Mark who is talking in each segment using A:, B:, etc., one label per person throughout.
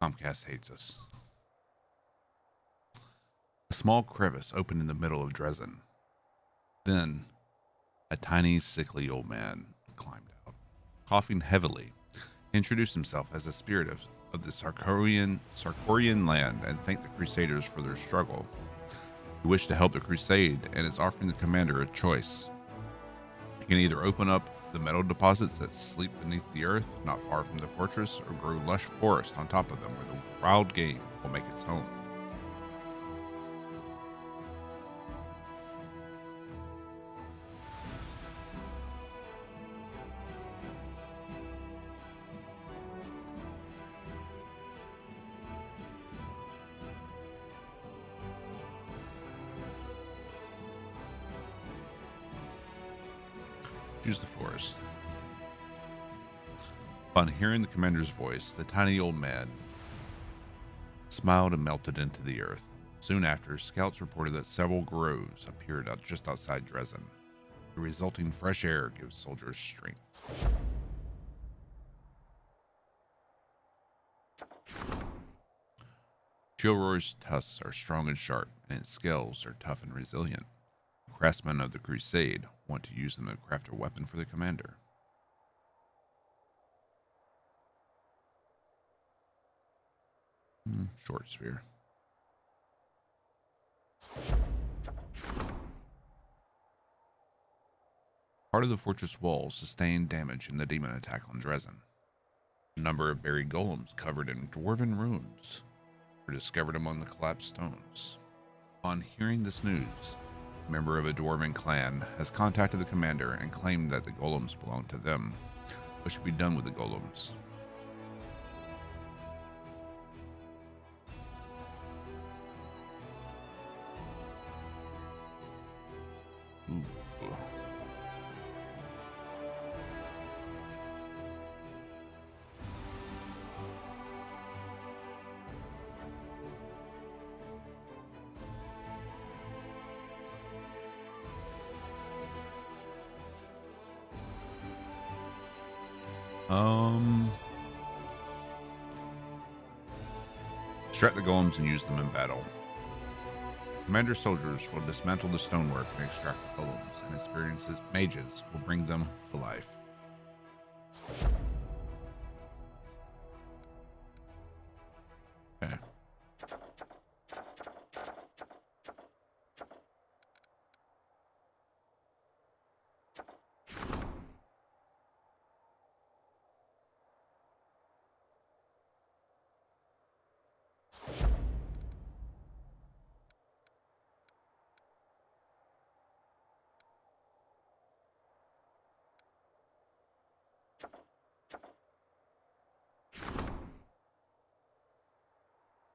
A: Comcast hates us. A small crevice opened in the middle of Dresden. Then, a tiny, sickly old man climbed out. Coughing heavily, he introduced himself as a spirit of the Sarkorian land and thanked the Crusaders for their struggle. He wished to help the crusade and is offering the commander a choice. He can either open up the metal deposits that sleep beneath the earth not far from the fortress, or grow lush forest on top of them where the wild game will make its home. Choose the forest. Upon hearing the commander's voice, the tiny old man smiled and melted into the earth. Soon after, scouts reported that several groves appeared just outside Dresden. The resulting fresh air gives soldiers strength. Chilroy's tusks are strong and sharp, and its scales are tough and resilient. Craftsmen of the Crusade want to use them to craft a weapon for the commander. Short spear. Part of the fortress wall sustained damage in the demon attack on Dresden. A number of buried golems covered in dwarven ruins were discovered among the collapsed stones. On hearing this news, a member of a dwarven clan has contacted the commander and claimed that the golems belong to them. What should be done with the golems? Ooh. Distract the golems and use them in battle. Commander soldiers will dismantle the stonework and extract the golems, and experienced mages will bring them to life. Okay.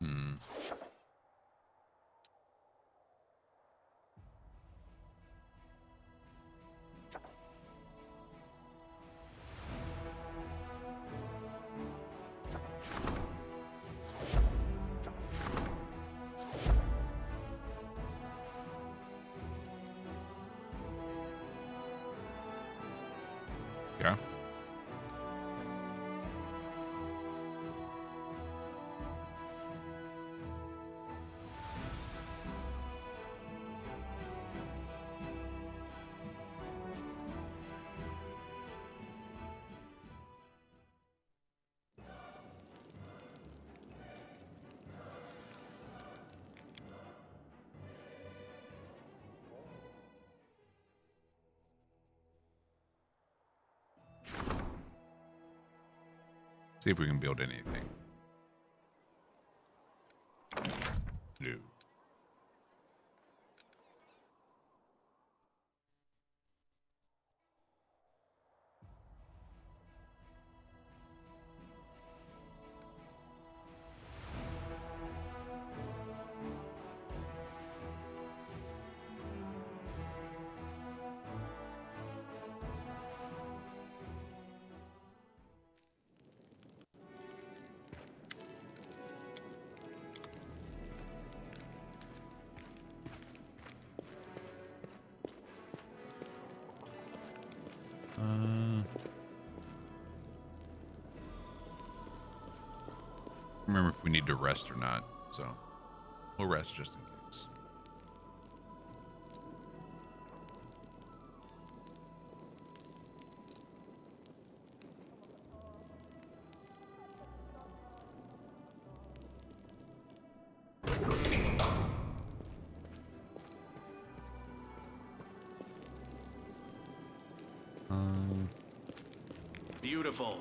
A: Hmm. Yeah. See if we can build anything. No. remember if we need to rest or not, so we'll rest just in case.
B: Beautiful.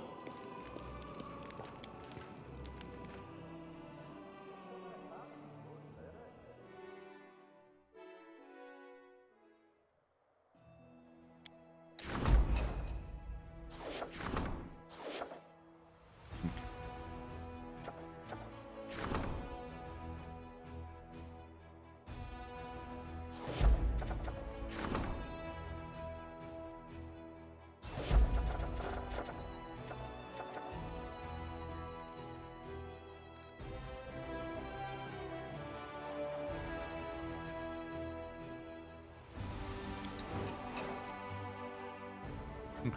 A: Okay.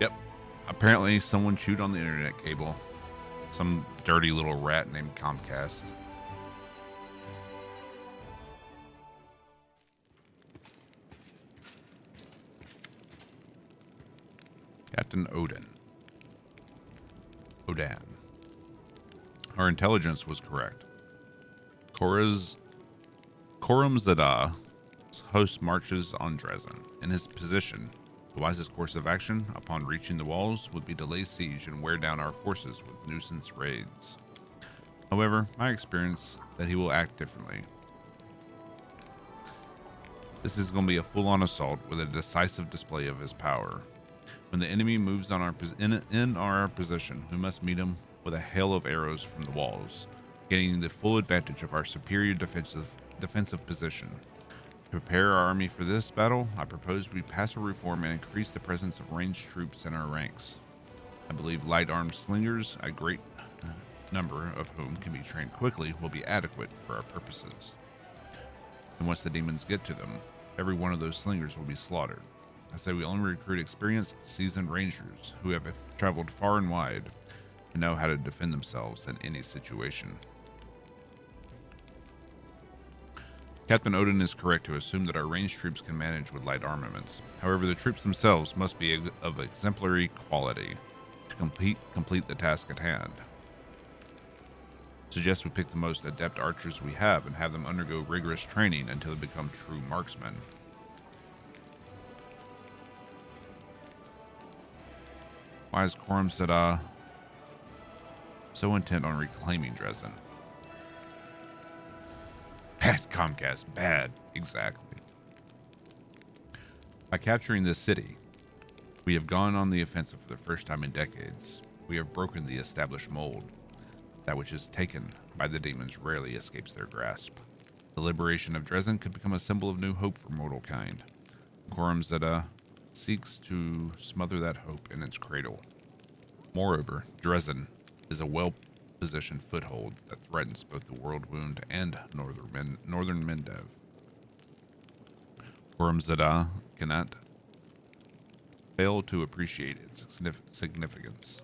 A: Yep. Apparently someone chewed on the internet cable. Some dirty little rat named Comcast. Captain Odin. Odan. Our intelligence was correct. Korum Zada host marches on Dresden. In his position, the wisest course of action upon reaching the walls would be to lay siege and wear down our forces with nuisance raids. However, my experience that he will act differently. This is going to be a full-on assault with a decisive display of his power. When the enemy moves on in our position, we must meet him with a hail of arrows from the walls, gaining the full advantage of our superior defensive position. To prepare our army for this battle, I propose we pass a reform and increase the presence of ranged troops in our ranks. I believe light-armed slingers, a great number of whom can be trained quickly, will be adequate for our purposes. And once the demons get to them, every one of those slingers will be slaughtered. I say we only recruit experienced, seasoned rangers who have traveled far and wide and know how to defend themselves in any situation. Captain Odin is correct to assume that our ranged troops can manage with light armaments. However, the troops themselves must be of exemplary quality to complete the task at hand. Suggest we pick the most adept archers we have and have them undergo rigorous training until they become true marksmen. Why is Korum Zada so intent on reclaiming Dresden? Bad Comcast, bad, exactly. By capturing this city, we have gone on the offensive for the first time in decades. We have broken the established mold. That which is taken by the demons rarely escapes their grasp. The liberation of Dresden could become a symbol of new hope for mortal kind. Korum Zada seeks to smother that hope in its cradle. Moreover, Dresden is a well-positioned foothold that threatens both the World Wound and Northern Mendev. Korum Zada cannot fail to appreciate its significance.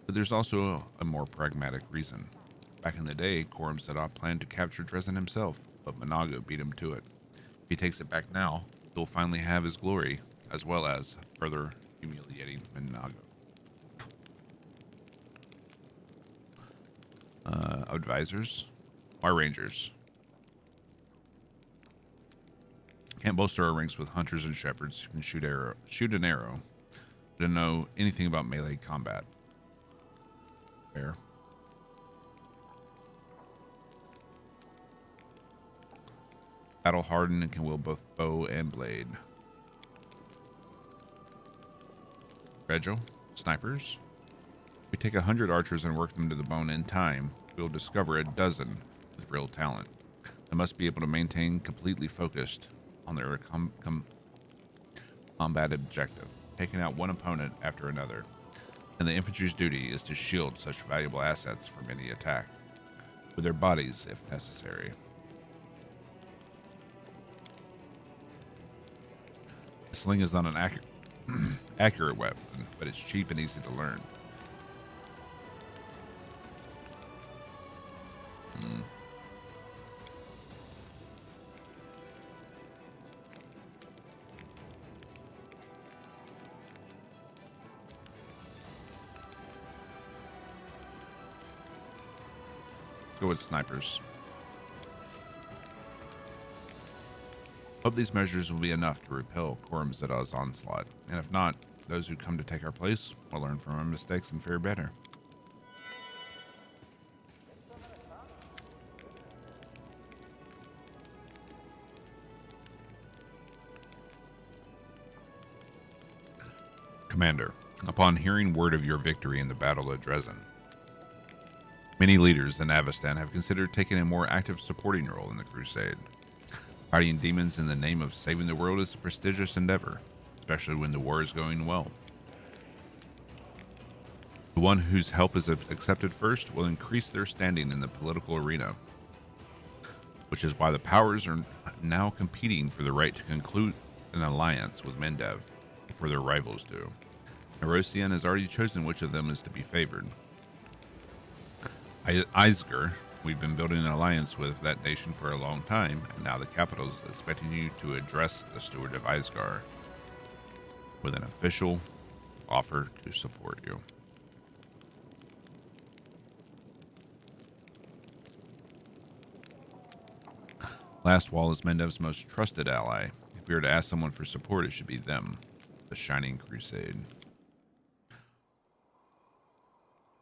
A: But there's also a more pragmatic reason. Back in the day, Korum Zada planned to capture Dresden himself, but Monago beat him to it. If he takes it back now, he'll finally have his glory, as well as further humiliating Monago. Advisors. Why Rangers? Can't bolster our ranks with hunters and shepherds who can shoot an arrow, but don't know anything about melee combat. Fair. Battle hardened and can wield both bow and blade. Regil. Snipers. We take 100 archers and work them to the bone in time. We will discover a dozen with real talent. They must be able to maintain completely focused on their combat objective, taking out one opponent after another. And the infantry's duty is to shield such valuable assets from any attack, with their bodies if necessary. The sling is not an accurate weapon, but it's cheap and easy to learn. Hmm. Go with snipers. Hope these measures will be enough to repel Quorum Zeta's onslaught, and if not, those who come to take our place will learn from our mistakes and fare better. Commander, upon hearing word of your victory in the Battle of Dresden, many leaders in Avestan have considered taking a more active supporting role in the crusade. Fighting demons in the name of saving the world is a prestigious endeavor, especially when the war is going well. The one whose help is accepted first will increase their standing in the political arena, which is why the powers are now competing for the right to conclude an alliance with Mendev before their rivals do. Nerosian has already chosen which of them is to be favored. Eisger, we've been building an alliance with that nation for a long time, and now the capital is expecting you to address the steward of Eisgar with an official offer to support you. Lastwall is Mendev's most trusted ally. If we were to ask someone for support, it should be them, the Shining Crusade.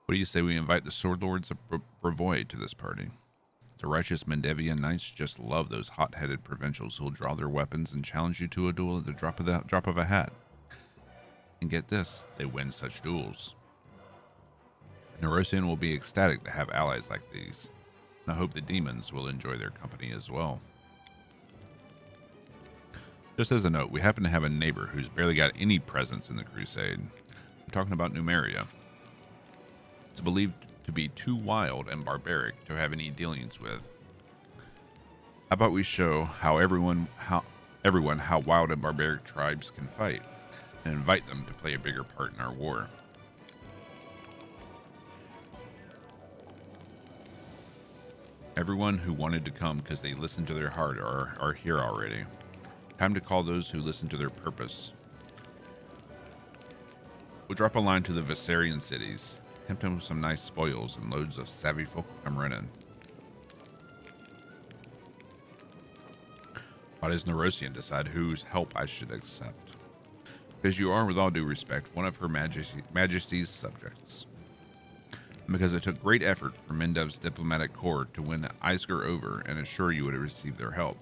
A: What do you say we invite the Sword Lords of Brevoy to this party? The righteous Mendevian knights just love those hot-headed provincials who'll draw their weapons and challenge you to a duel at the drop of a hat. And get this, they win such duels. Nerosian will be ecstatic to have allies like these, and I hope the demons will enjoy their company as well. Just as a note, we happen to have a neighbor who's barely got any presence in the crusade. I'm talking about Numeria. It's believed to be too wild and barbaric to have any dealings with. How about we show everyone how wild and barbaric tribes can fight, and invite them to play a bigger part in our war. Everyone who wanted to come because they listened to their heart are here already. Time to call those who listen to their purpose. We'll drop a line to the Viserian cities, tempt them with some nice spoils and loads of savvy folk to come running. Why does Nerosian decide whose help I should accept? Because you are, with all due respect, one of Her Majesty's subjects. And because it took great effort for Mendev's diplomatic corps to win Eisger over and assure you would receive their help.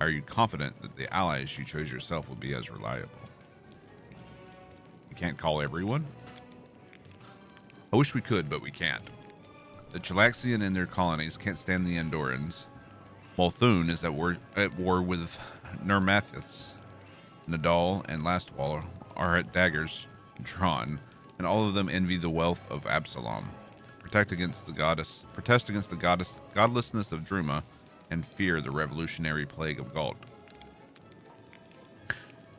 A: Are you confident that the allies you chose yourself will be as reliable? You can't call everyone? I wish we could, but we can't. The Chalaxian and their colonies can't stand the Andorans. Multhun is at war with Nermathis. Nadal and Lastwall are at daggers drawn, and all of them envy the wealth of Absalom. Protest against the godlessness of Druma, and fear the revolutionary plague of Gault.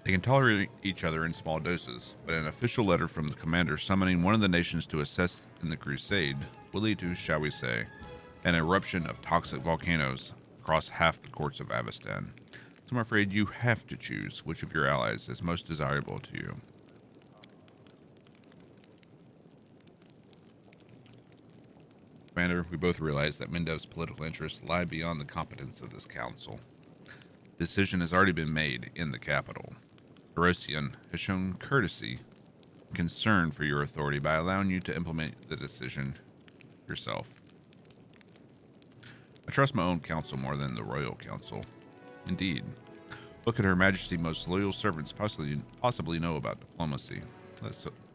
A: They can tolerate each other in small doses, but an official letter from the commander summoning one of the nations to assist in the crusade will lead to, shall we say, an eruption of toxic volcanoes across half the courts of Avestan. So I'm afraid you have to choose which of your allies is most desirable to you. Commander, we both realize that Mendev's political interests lie beyond the competence of this council. The decision has already been made in the capital. Nerosian has shown courtesy and concern for your authority by allowing you to implement the decision yourself. I trust my own council more than the royal council. Indeed. Look at Her Majesty's most loyal servants possibly know about diplomacy.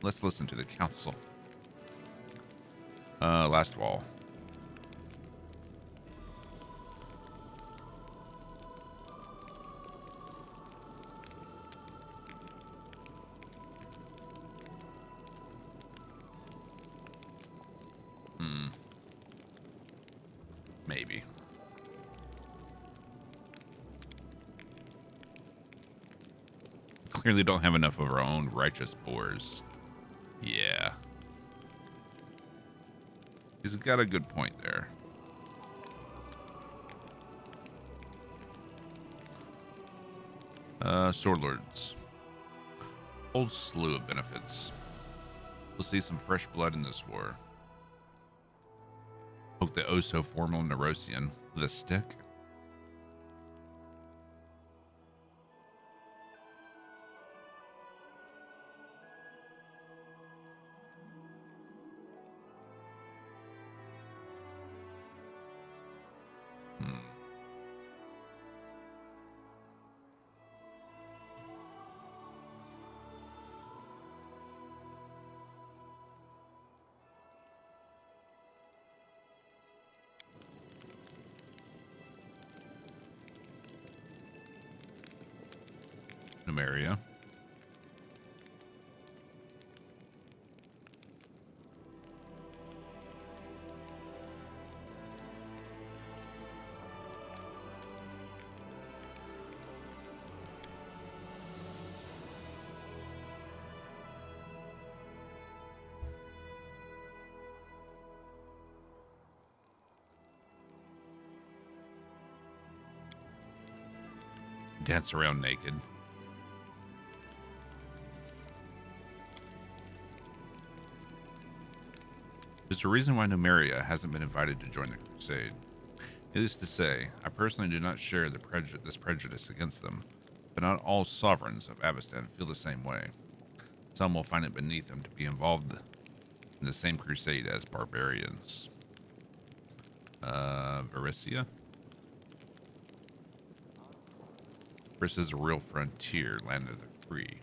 A: Let's listen to the council. Lastwall. Maybe. Clearly don't have enough of our own righteous boars. Yeah. He's got a good point there. Sword Lords. Whole slew of benefits. We'll see some fresh blood in this war. Poke the oh so formal Nerosian with a stick. Numeria. Dance around naked. There's a reason why Numeria hasn't been invited to join the crusade. Needless to say, I personally do not share this prejudice against them, but not all sovereigns of Avestan feel the same way. Some will find it beneath them to be involved in the same crusade as barbarians. Varicia? Versus a real frontier, land of the free.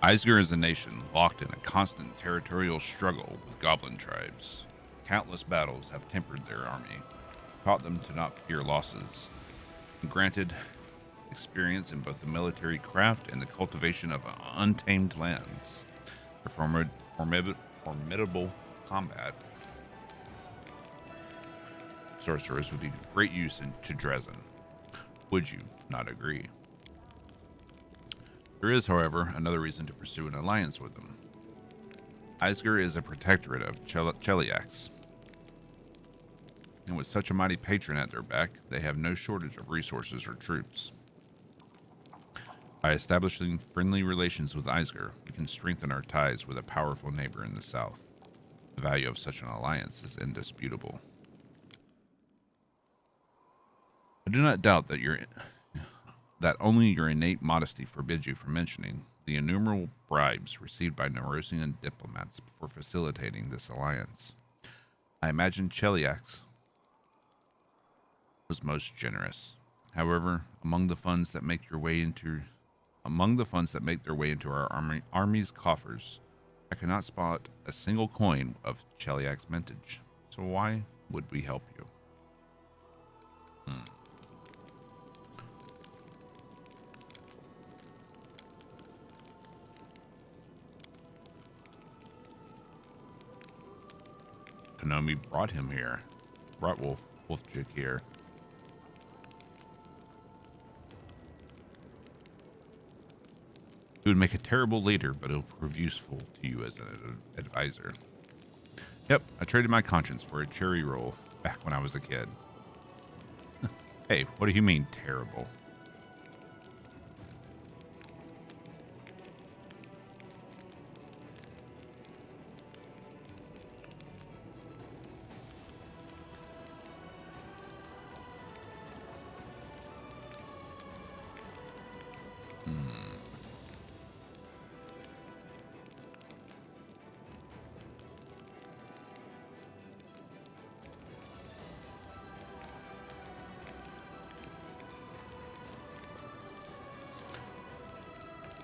A: Eisger is a nation locked in a constant territorial struggle with goblin tribes. Countless battles have tempered their army, taught them to not fear losses, and granted experience in both the military craft and the cultivation of untamed lands. For formidable combat, sorcerers would be of great use to Dresden. Would you not agree? There is, however, another reason to pursue an alliance with them. Eisger is a protectorate of Cheliax, and with such a mighty patron at their back, they have no shortage of resources or troops. By establishing friendly relations with Eisger, we can strengthen our ties with a powerful neighbor in the south. The value of such an alliance is indisputable. I do not doubt that only your innate modesty forbids you from mentioning the innumerable bribes received by Nerosian diplomats for facilitating this alliance. I imagine Cheliax was most generous. However, among the funds that make their way into our army's coffers, I cannot spot a single coin of Cheliax mintage. So why would we help you? Hitonomi brought him here. Brought Wolfjig here. He would make a terrible leader, but he'll prove useful to you as an advisor. Yep, I traded my conscience for a cherry roll back when I was a kid. Hey, what do you mean, terrible?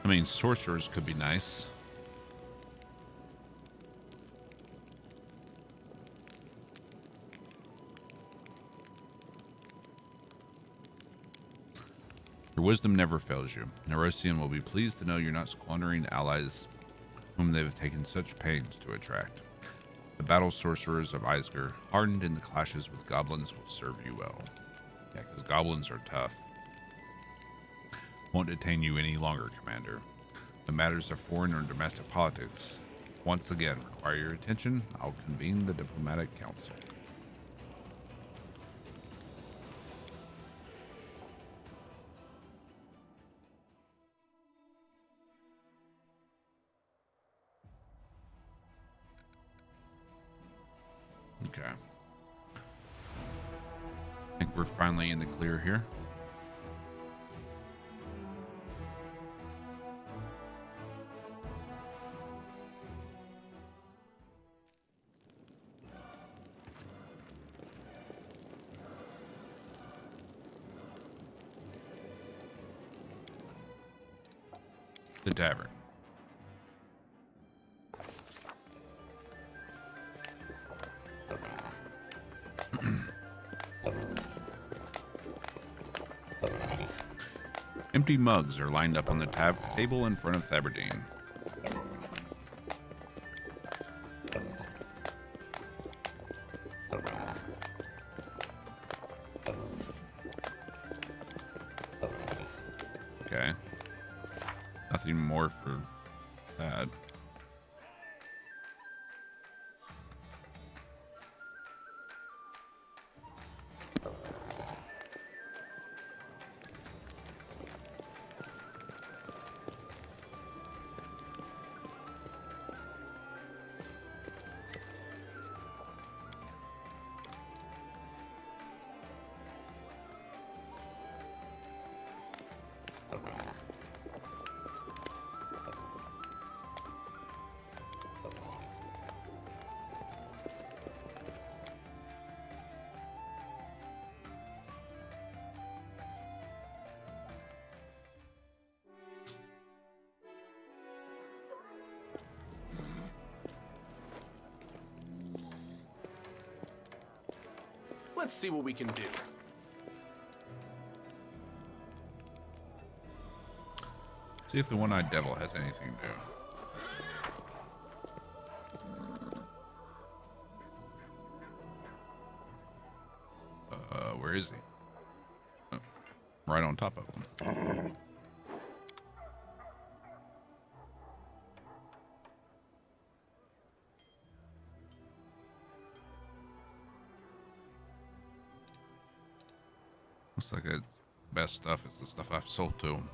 A: I mean, sorcerers could be nice. Your wisdom never fails you. Nerosian will be pleased to know you're not squandering allies whom they have taken such pains to attract. The battle sorcerers of Eisger, hardened in the clashes with goblins, will serve you well. Yeah, because goblins are tough. Won't detain you any longer, Commander. The matters of foreign or domestic politics once again require your attention. I'll convene the diplomatic council. Okay. I think we're finally in the clear here. The tavern. Empty mugs are lined up on the table in front of Thaberdine. Okay. Nothing more for that.
B: Let's see what we can do.
A: See if the one-eyed devil has anything to do. Where is he? Oh, right on top of him. Looks like the best stuff is the stuff I've sold to him.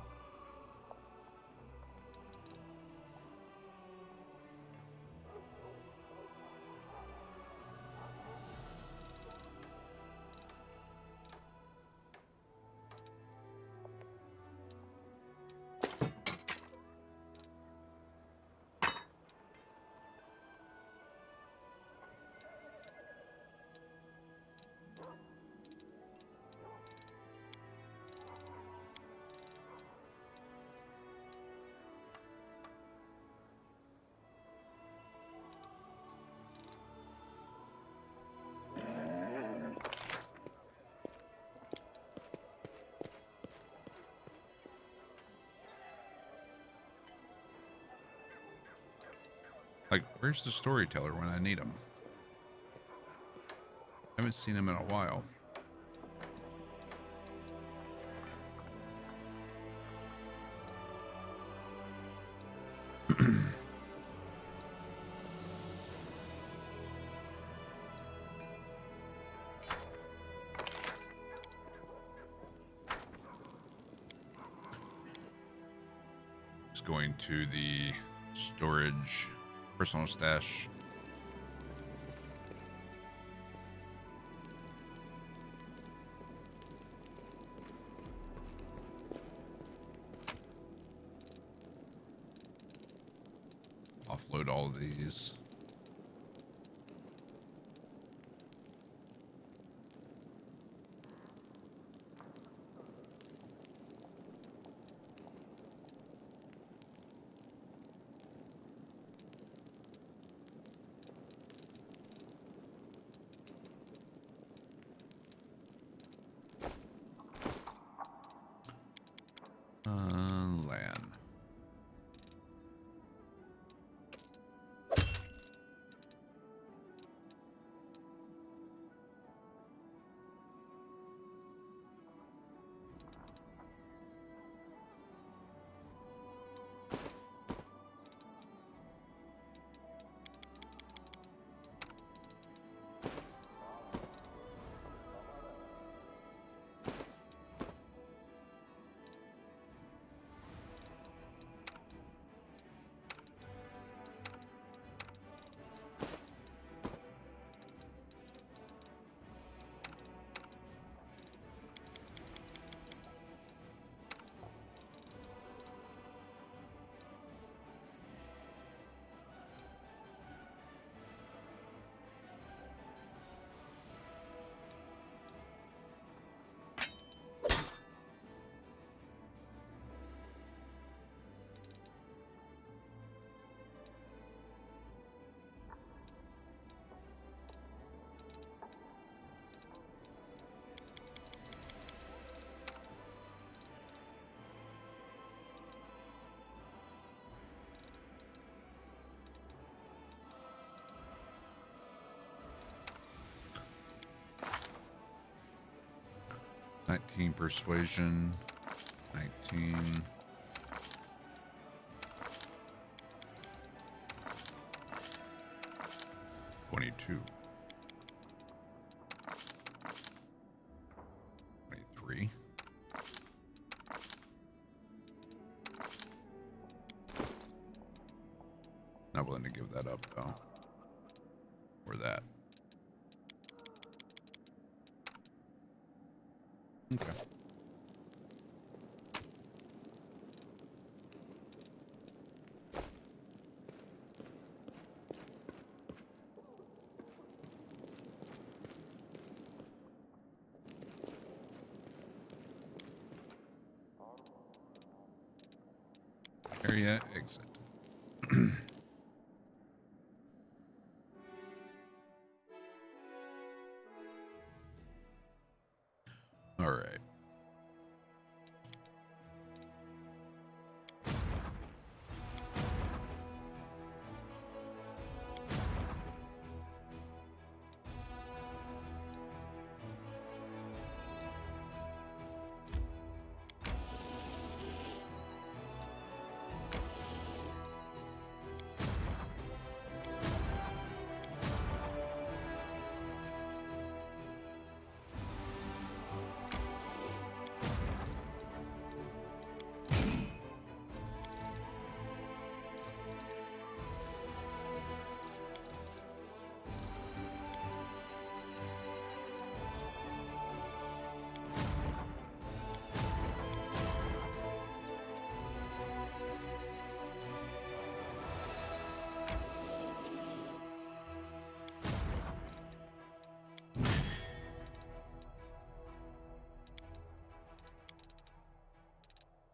A: Like, where's the storyteller when I need him? Haven't seen him in a while. Just going to the storage, personal stash. Offload all of these. Land. Nineteen persuasion. 19. $22. 23. Not willing to give that up though. Or that. Okay. Area exit. All right.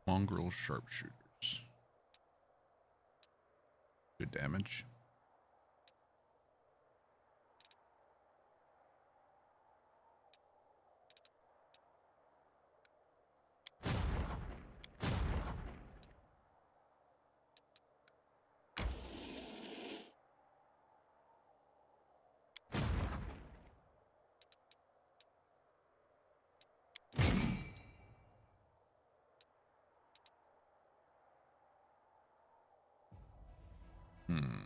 A: Mongrel sharpshooters. Good damage. Hmm.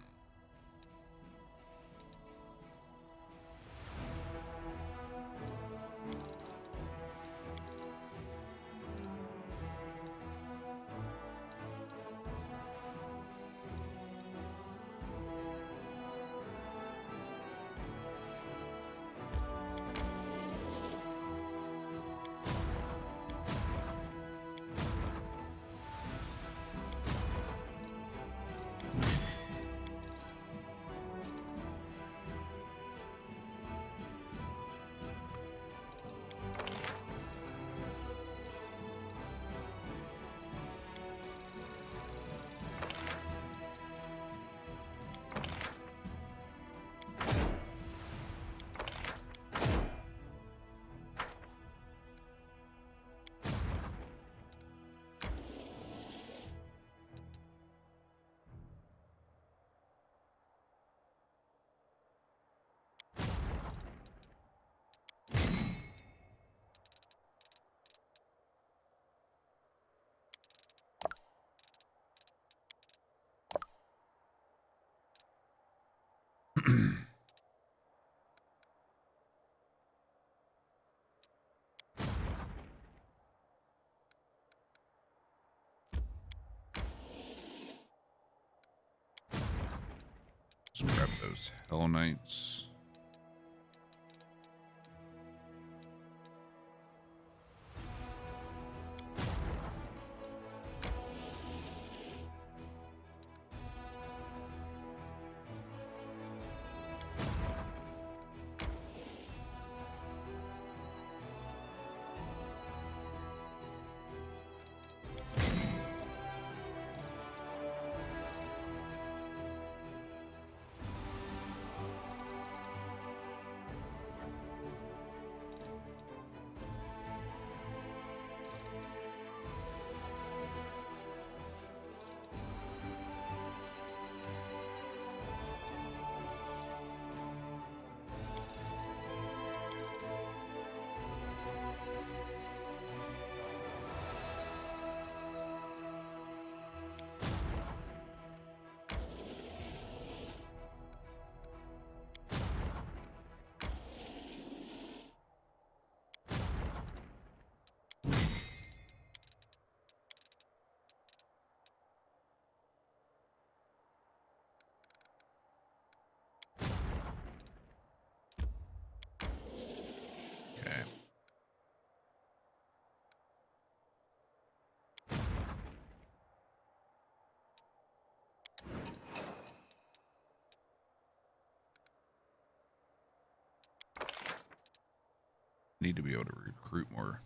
A: Let's grab those Hell Knights. Okay. Need to be able to recruit more.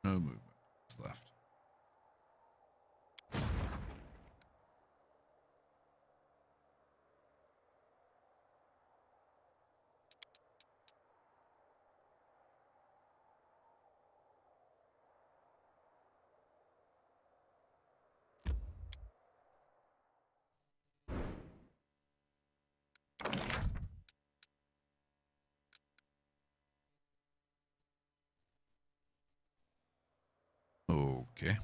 A: No movement left. Okay.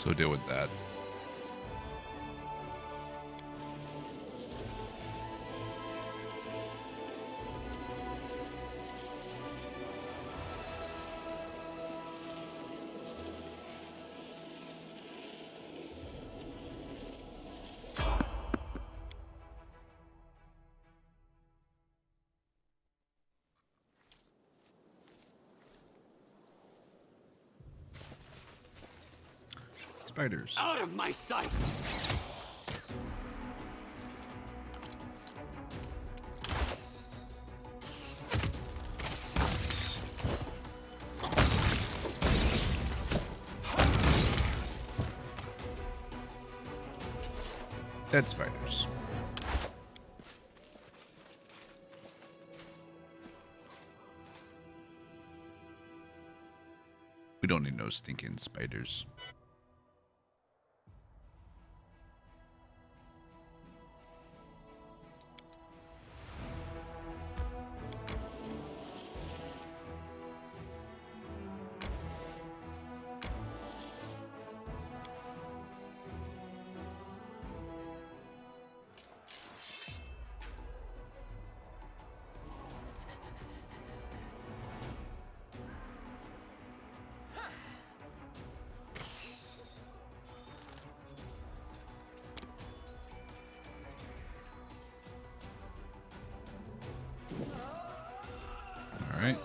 A: So deal with that. Spiders.
C: Out of my sight!
A: Dead spiders. We don't need no stinking spiders. All right.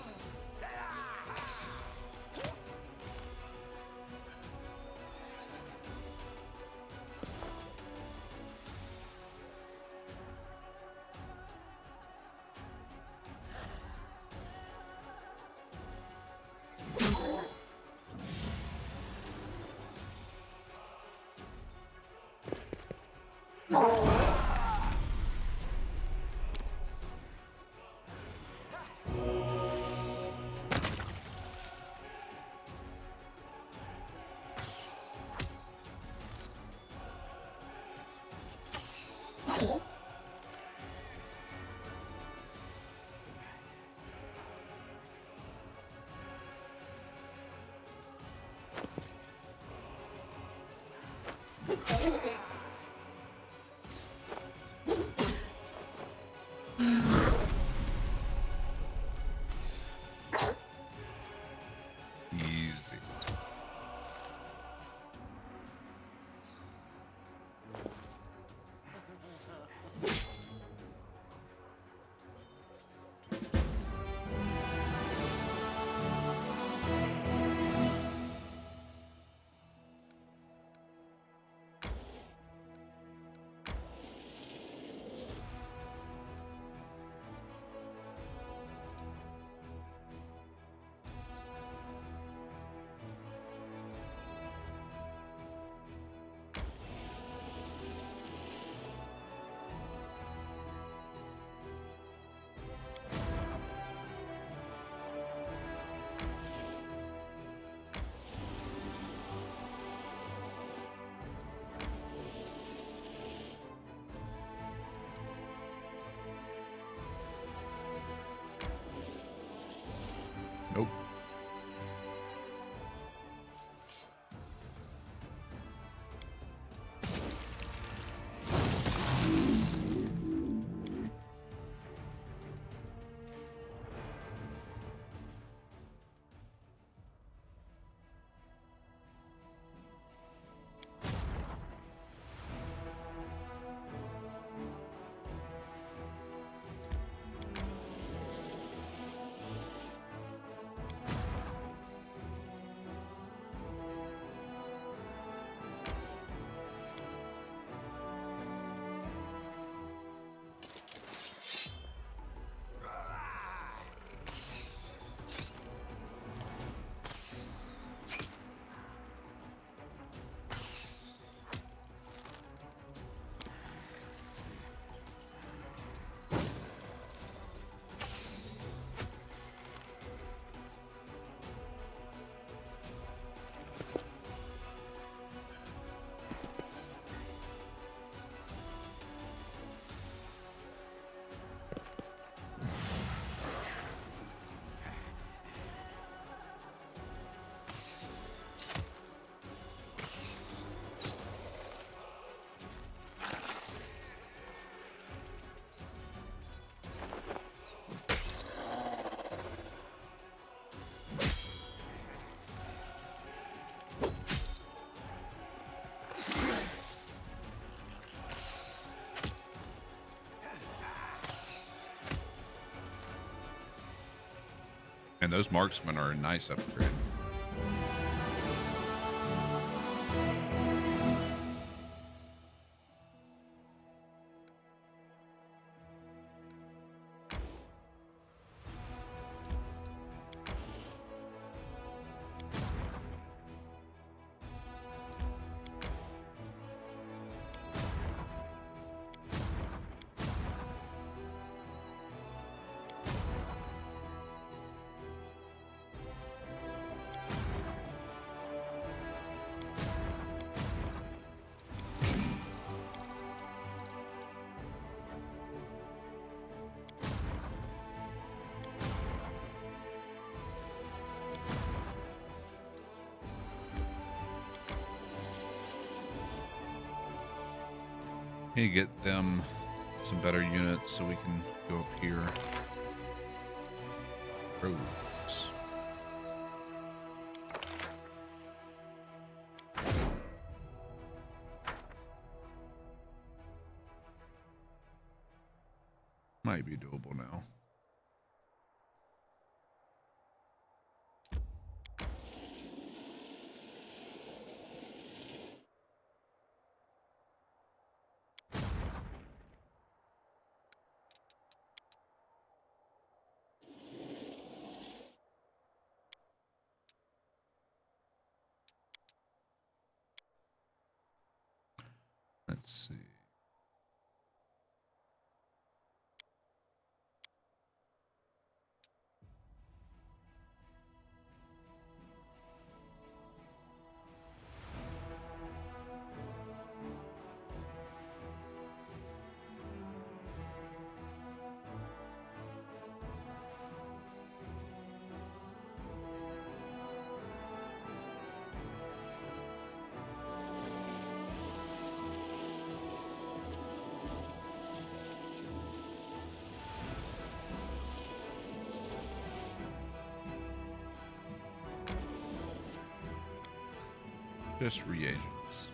A: Easy. Nope. And those marksmen are a nice upgrade. Need to get them some better units so we can go up here. Roads. Might be doable now. Let's see. Just reagents.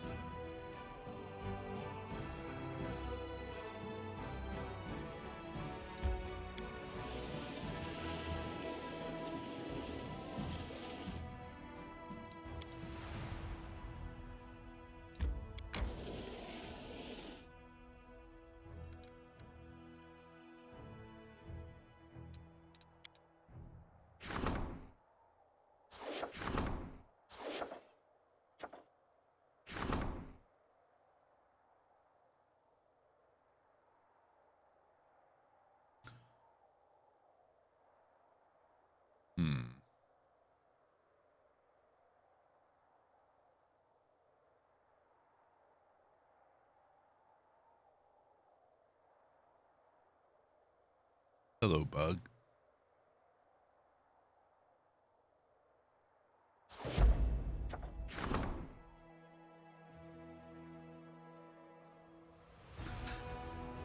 A: Hello, bug.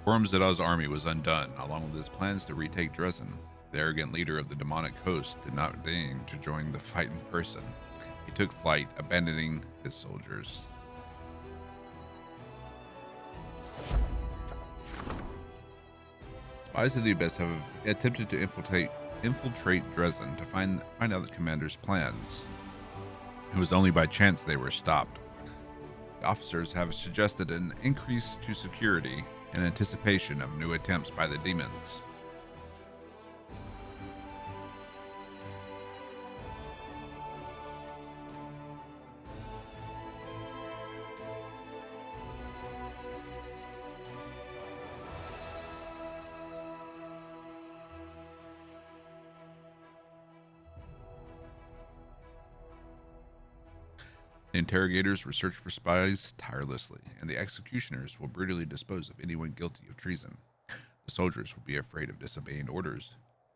A: Wormzedaw's army was undone, along with his plans to retake Dresden. The arrogant leader of the demonic host did not deign to join the fight in person. He took flight, abandoning his soldiers. Spies of the Abyss have attempted to infiltrate Dresden to find out the commander's plans. It was only by chance they were stopped. The officers have suggested an increase to security in anticipation of new attempts by the demons. The interrogators will search for spies tirelessly, and the executioners will brutally dispose of anyone guilty of treason. The soldiers will be afraid of disobeying orders,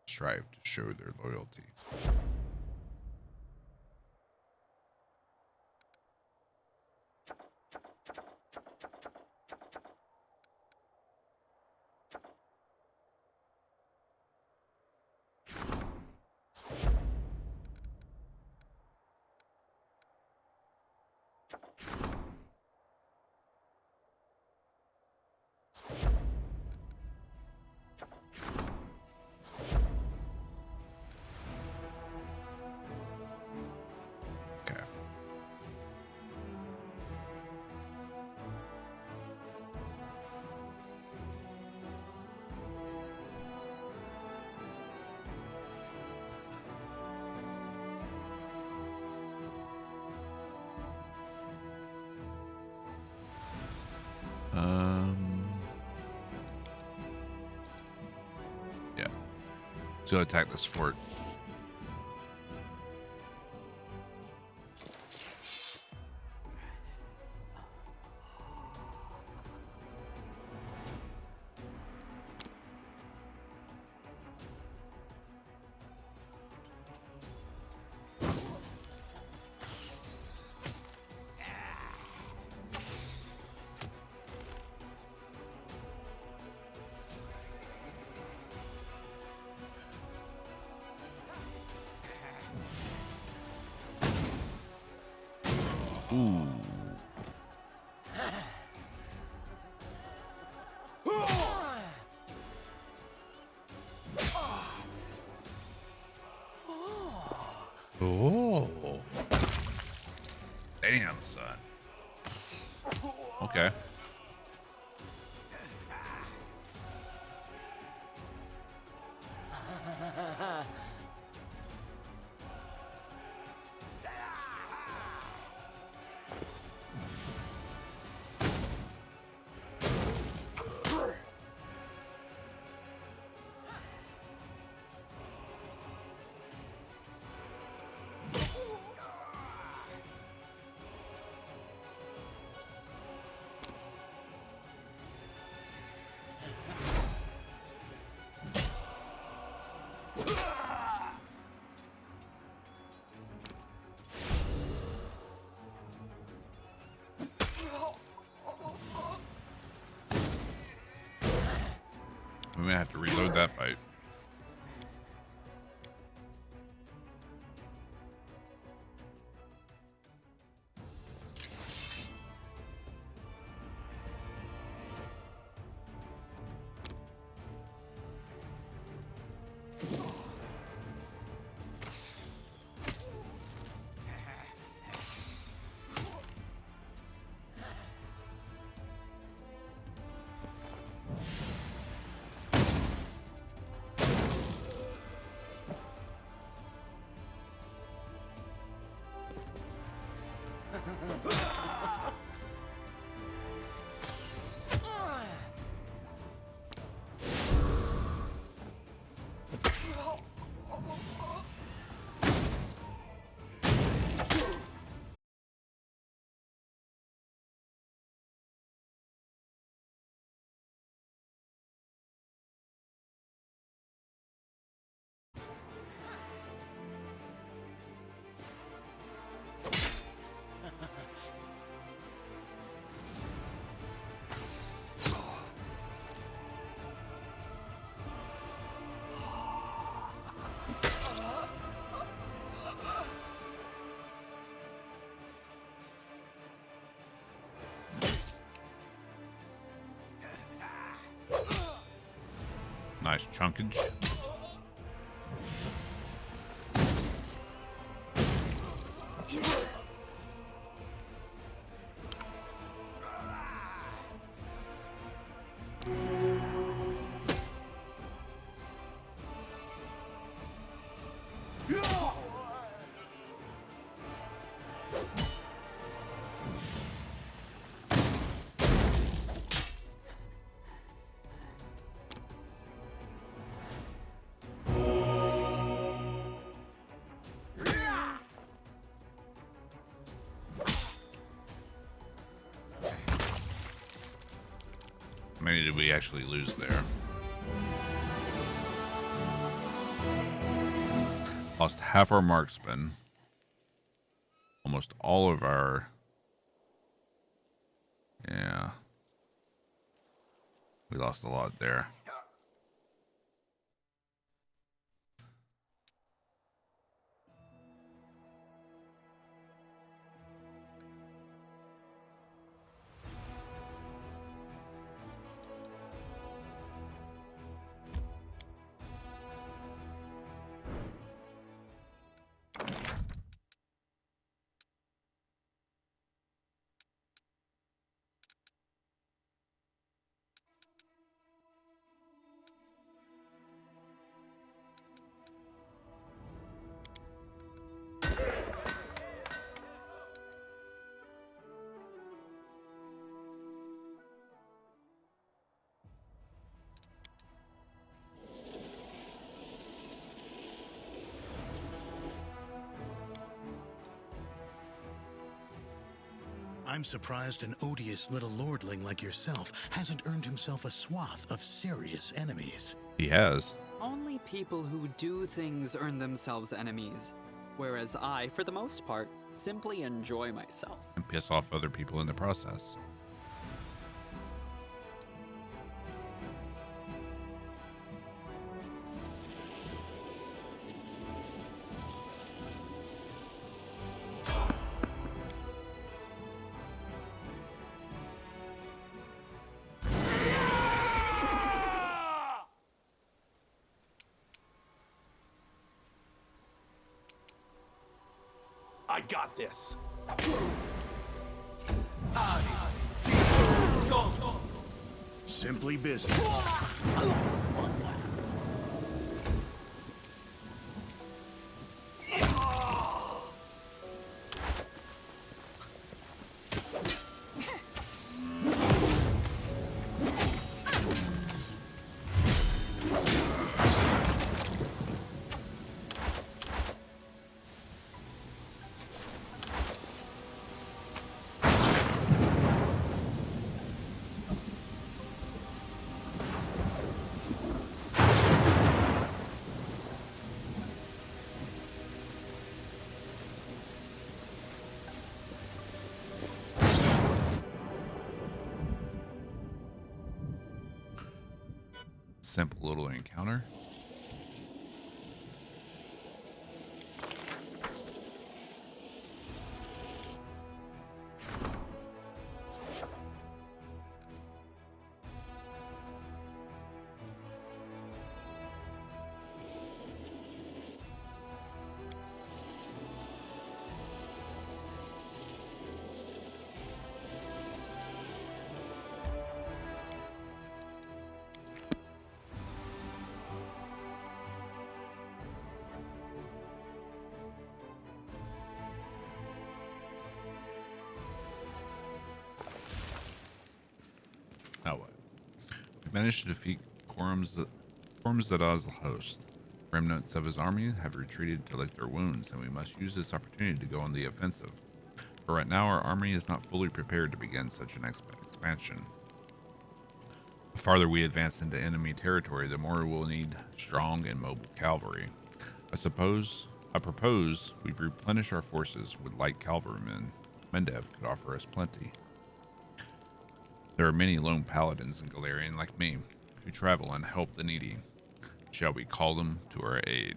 A: strive to show their loyalty. Yeah. So attack this fort. Ooh. Oh. Damn, son. Okay. We may have to reload that fight. Nice chunkage. How many did we actually lose there? Lost half our marksmen. Almost all of our... Yeah. We lost a lot there.
C: I'm surprised an odious little lordling like yourself hasn't earned himself a swath of serious enemies.
A: He has.
D: Only people who do things earn themselves enemies, whereas I, for the most part, simply enjoy myself.
A: And piss off other people in the process.
B: I got this.
C: Simply business.
A: Simple little encounter. Now what? We managed to defeat Kormzadah's host. Remnants of his army have retreated to lick their wounds, and we must use this opportunity to go on the offensive. But right now, our army is not fully prepared to begin such an expansion. The farther we advance into enemy territory, the more we'll need strong and mobile cavalry. I propose we replenish our forces with light cavalrymen. Mendev could offer us plenty. There are many lone paladins in Galarian like me, who travel and help the needy. Shall we call them to our aid?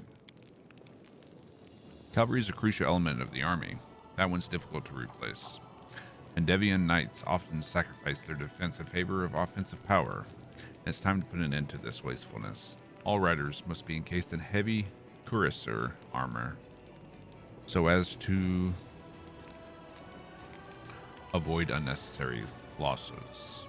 A: Cavalry is a crucial element of the army. That one's difficult to replace. And Devian knights often sacrifice their defense in favor of offensive power. It's time to put an end to this wastefulness. All riders must be encased in heavy cuirassier armor, so as to avoid unnecessary losses.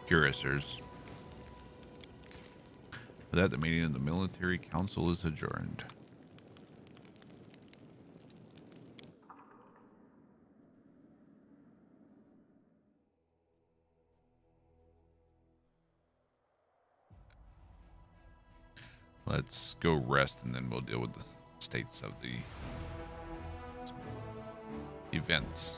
A: Cuirassiers. With that, the meeting of the military council is adjourned. Let's go rest, and then we'll deal with the states of the events.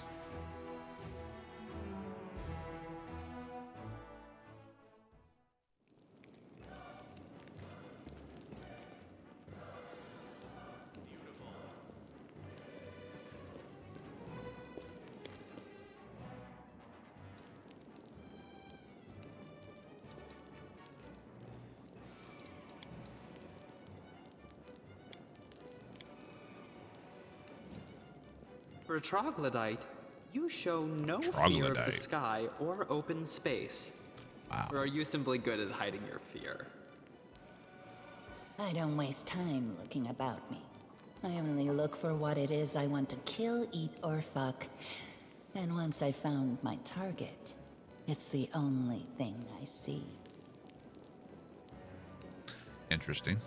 D: For a troglodyte, you show no fear of the
A: Troglodyte.
D: sky or open space.
A: Wow.
D: Or are you simply good at hiding your fear?
E: I don't waste time looking about me. I only look for what it is I want to kill, eat, or fuck. And once I found my target, it's the only thing I see.
A: Interesting.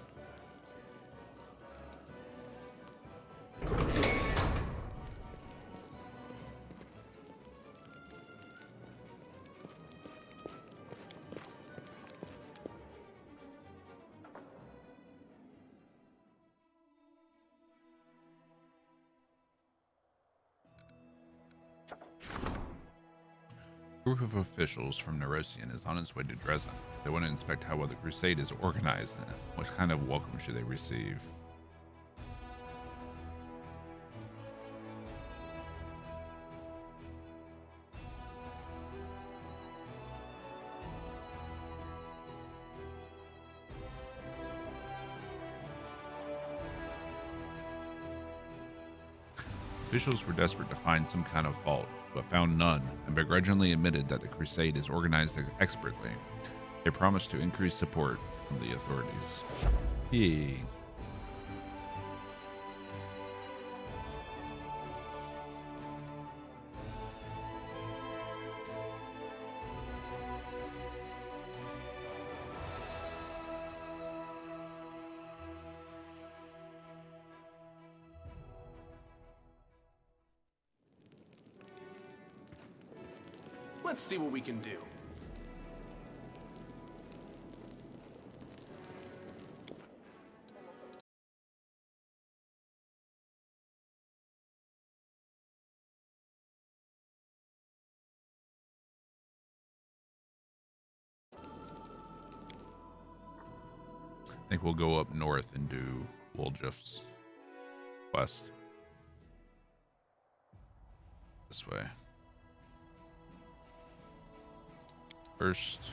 A: A group of officials from Nerosian is on its way to Dresden. They want to inspect how well the crusade is organized and what kind of welcome should they receive. Officials were desperate to find some kind of fault, but found none, and begrudgingly admitted that the crusade is organized expertly. They promised to increase support from the authorities. Yay.
B: Let's see what we can do.
A: I think we'll go up north and do Woljif's quest. This way. First.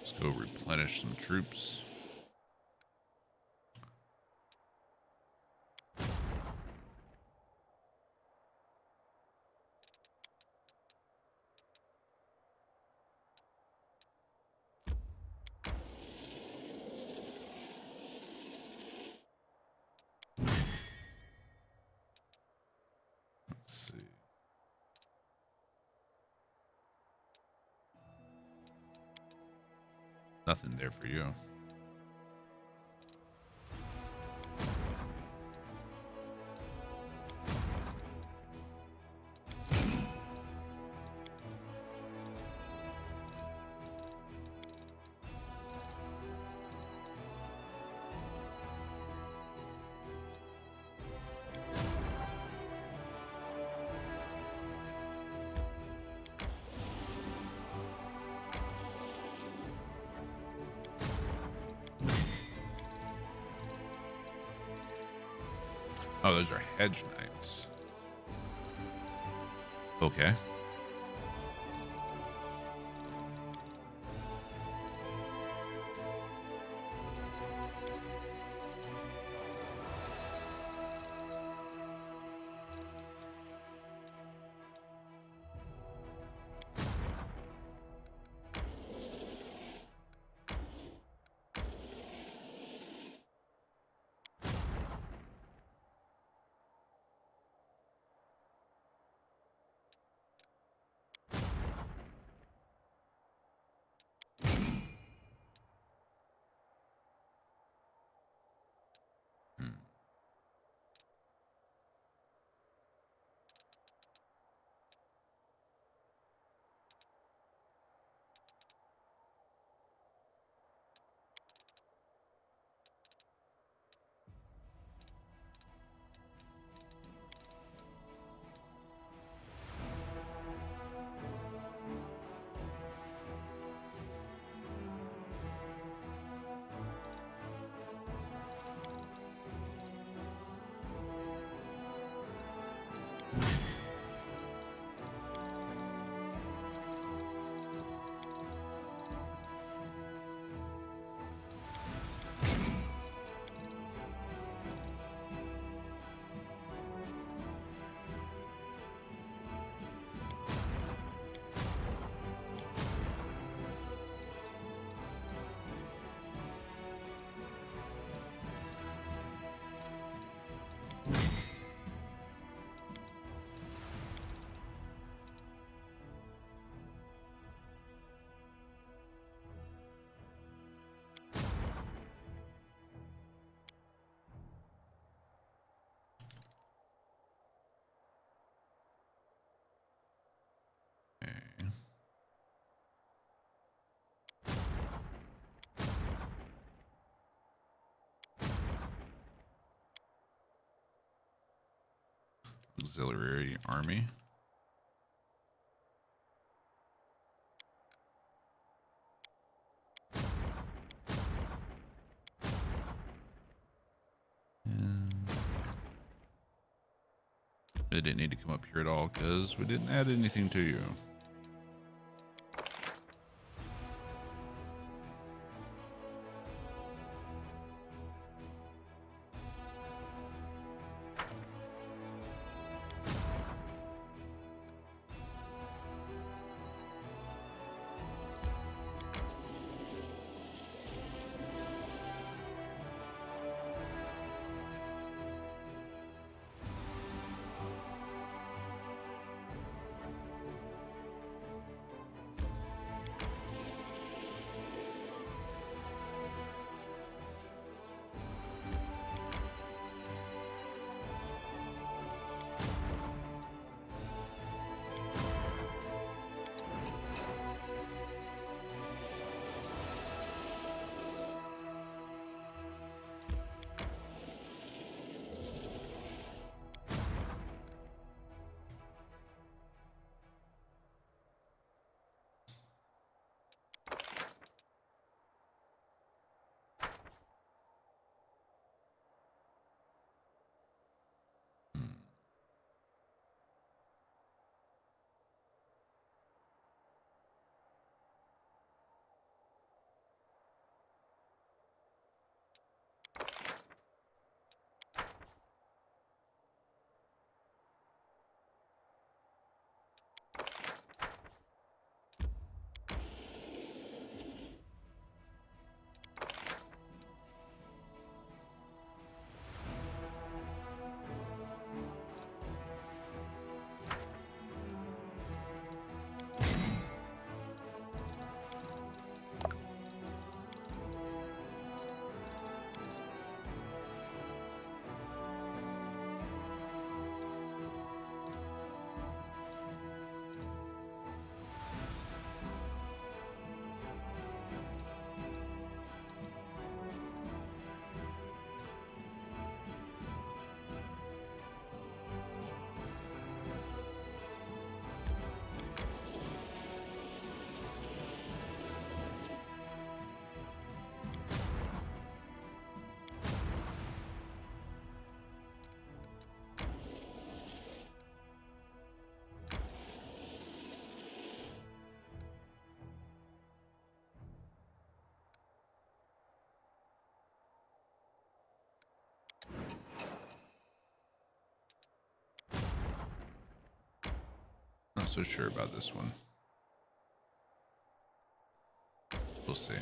A: Let's go replenish some troops. Let's see. Nothing there for you. Oh, those are hedge knights. Okay. Auxiliary army. And it didn't need to come up here at all because we didn't add anything to you. so sure about this one. We'll see.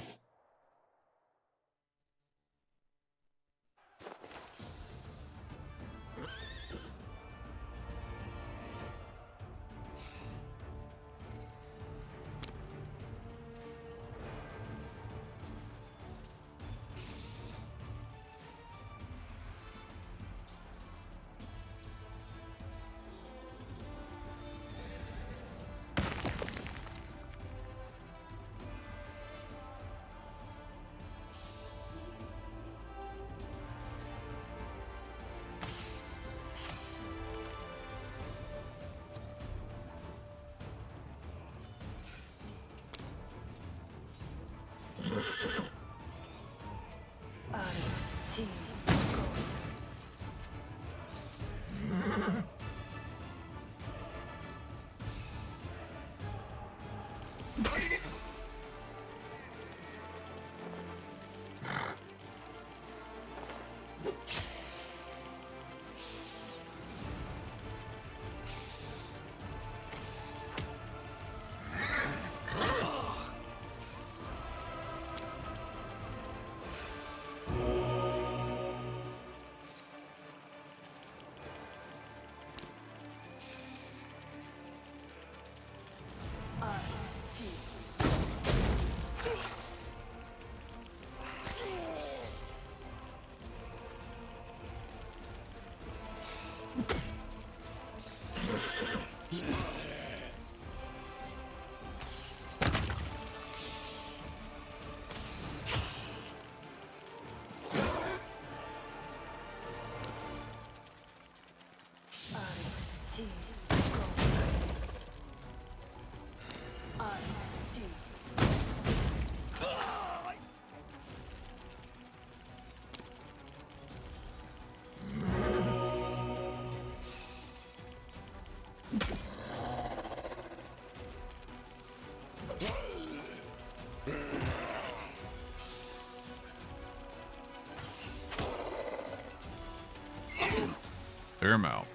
A: Clear him out.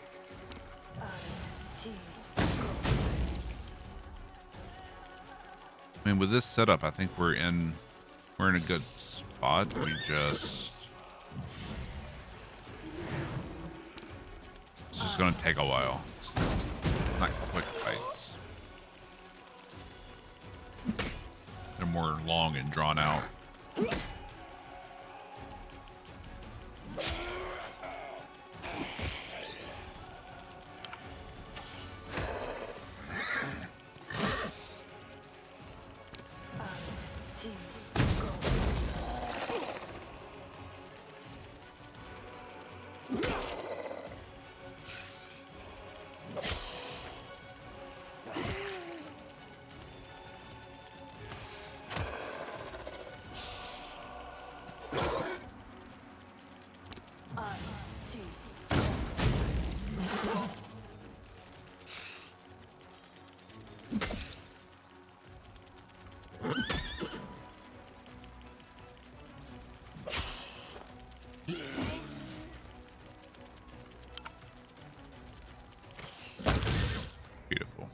A: I mean, with this setup, I think we're in a good spot. We just it's just gonna take a while. It's not quick fights. They're more long and drawn out. Beautiful.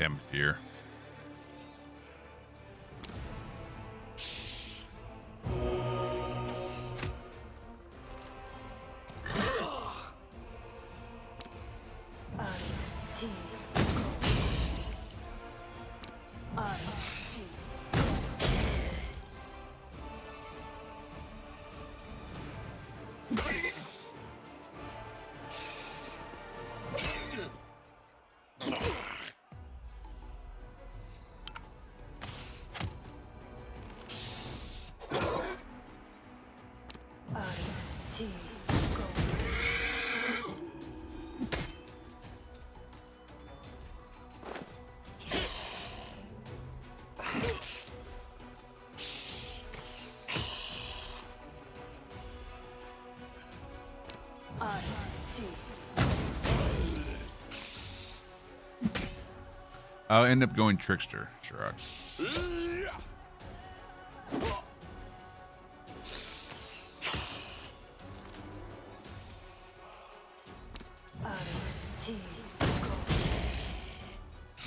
A: Damn fear. I'll end up going Trickster, Shrug.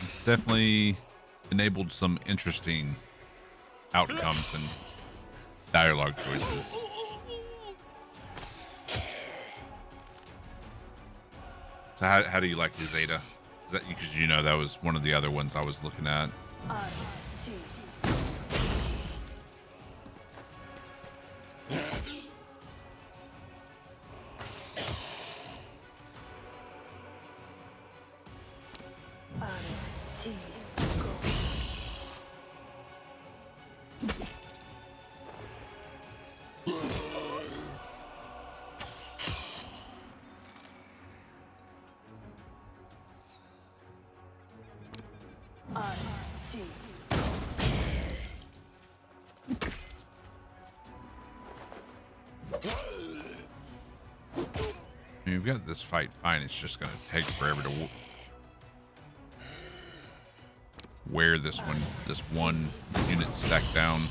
A: It's definitely enabled some interesting outcomes and dialogue choices. So how do you like your Zeta? Is that because you know that was one of the other ones I was looking at? I mean, we've got this fight fine. It's just going to take forever to wear this one unit stacked down.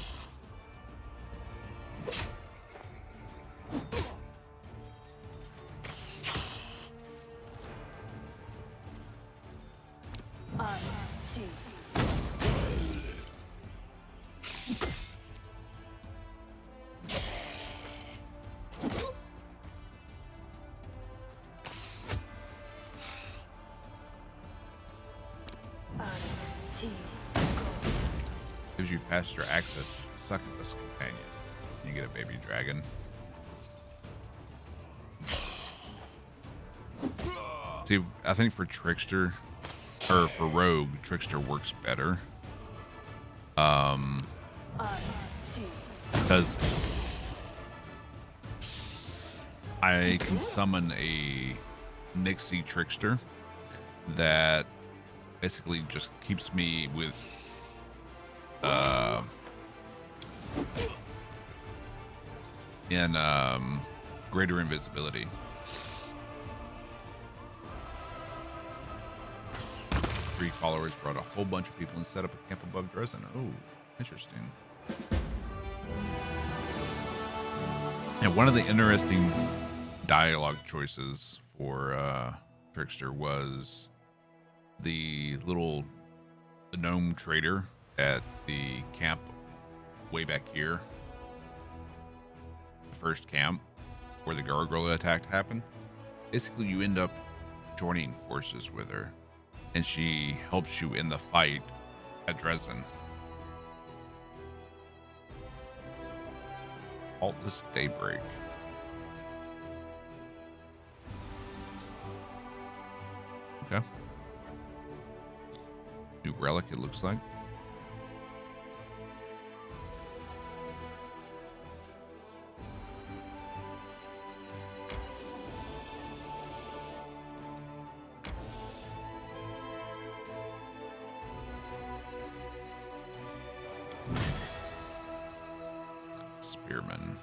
A: Gives you faster access to Succubus Companion. You get a baby dragon. See, I think for Trickster, or for Rogue, Trickster works better. Because I can summon a Nixie Trickster that basically just keeps me with in greater invisibility. Three followers brought a whole bunch of people and set up a camp above Dresden. Oh, interesting. And one of the interesting dialogue choices for Trickster was the little gnome trader at the camp way back here. The first camp where the gargoyle attack happened. Basically, you end up joining forces with her, and she helps you in the fight at Dresden. Faultless Daybreak. Okay. New relic, it looks like. Spearman.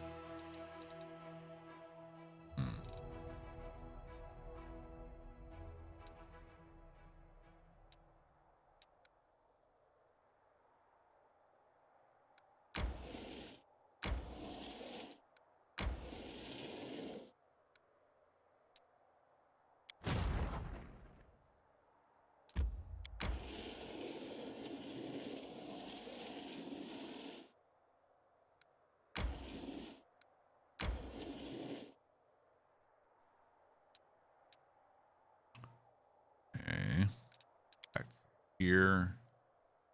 A: here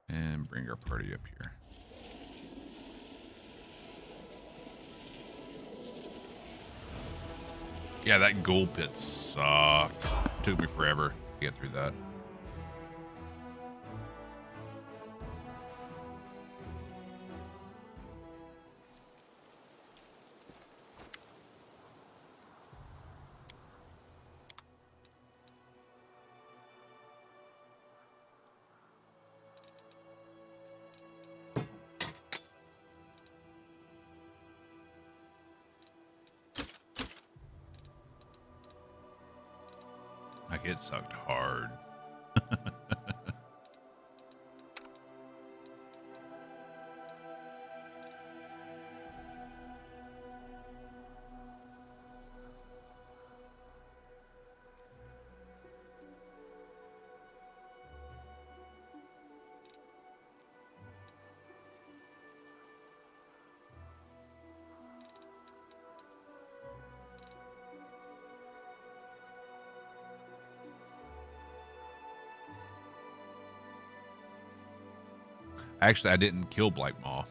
A: and bring our party up here. Yeah, that gold pit sucked. Took me forever to get through that. Like, it sucked hard. Actually, I didn't kill Black Maw.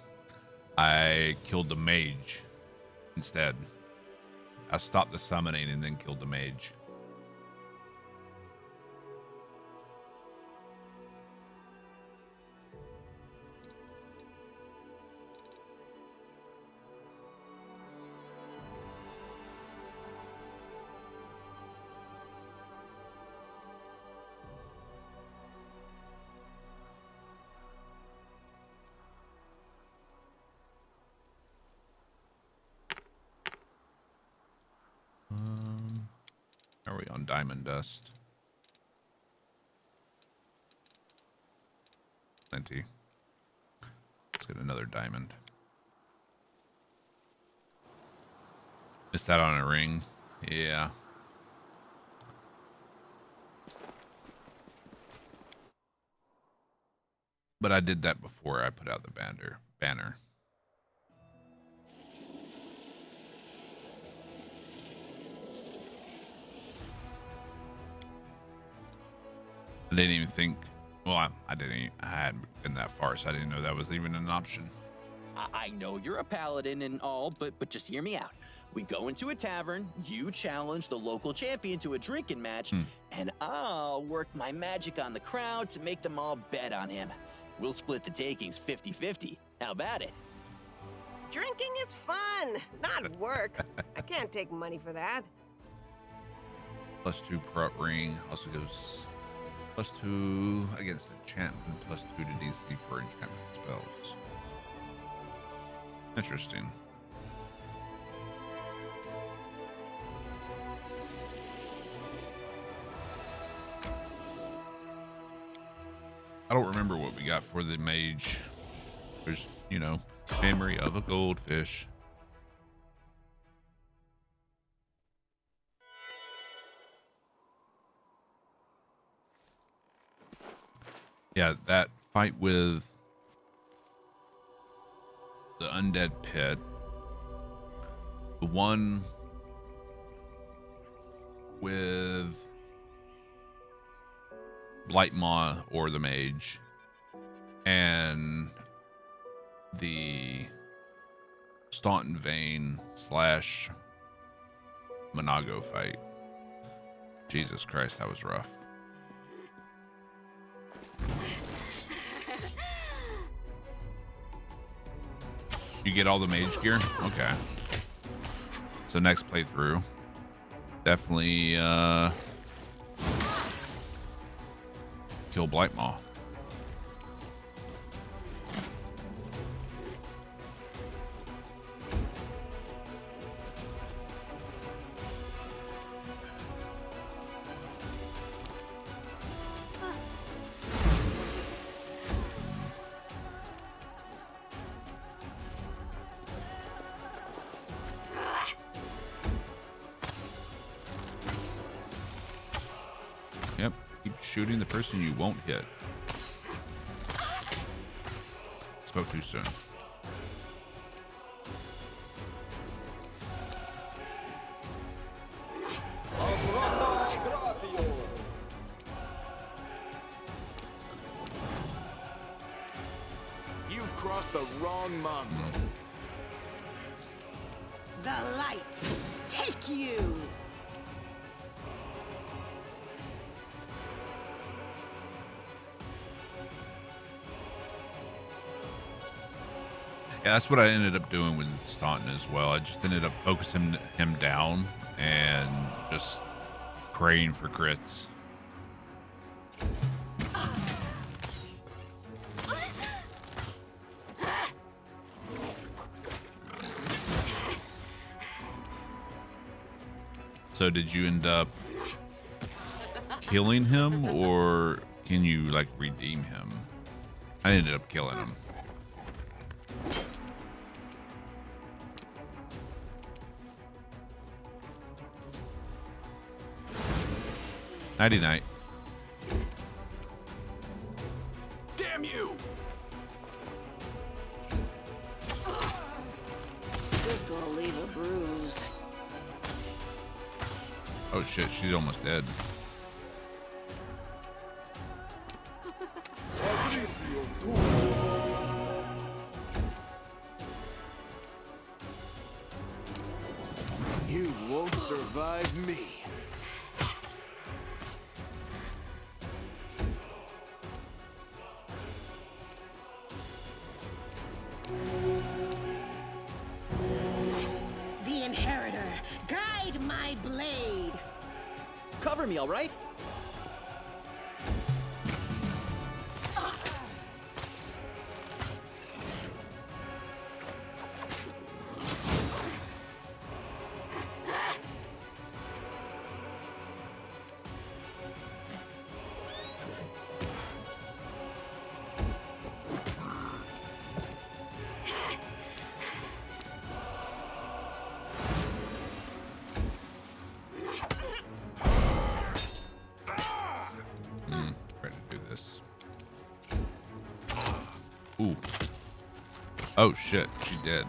A: I killed the mage instead. I stopped the summoning and then killed the mage. Are we on diamond dust? Plenty. Let's get another diamond. Missed that on a ring. Yeah. But I did that before I put out the banner. I didn't even think, well, I hadn't been that far, so I didn't know that was even an option.
F: I know you're a paladin and all, but just hear me out. We go into a tavern, you challenge the local champion to a drinking match, and I'll work my magic on the crowd to make them all bet on him. We'll split the takings 50-50. How about it?
G: Drinking is fun, not work. I can't take money for that.
A: +2 prop ring also goes +2 against enchantment, +2 to DC for enchantment spells. Interesting. I don't remember what we got for the mage. There's, you know, memory of a goldfish. Yeah, that fight with the undead pit. The one with Blightmaw or the mage, and the Staunton Vein / Monago fight. Jesus Christ, that was rough. You get all the mage gear? Okay. So next playthrough, definitely kill Blightmaw. Yep, keep shooting the person you won't hit. Spoke too soon.
B: You've crossed the wrong mongrel.
G: The light, take you!
A: Yeah, that's what I ended up doing with Staunton as well. I just ended up focusing him down and just praying for crits. So did you end up killing him, or can you like redeem him? I ended up killing him. Nighty night.
B: Damn you!
G: This will leave a bruise.
A: Oh shit, she's almost dead.
B: You won't survive me.
G: The Inheritor, guide my blade.
F: Cover me, all right?
A: Ready to do this. Ooh. Oh shit, she dead.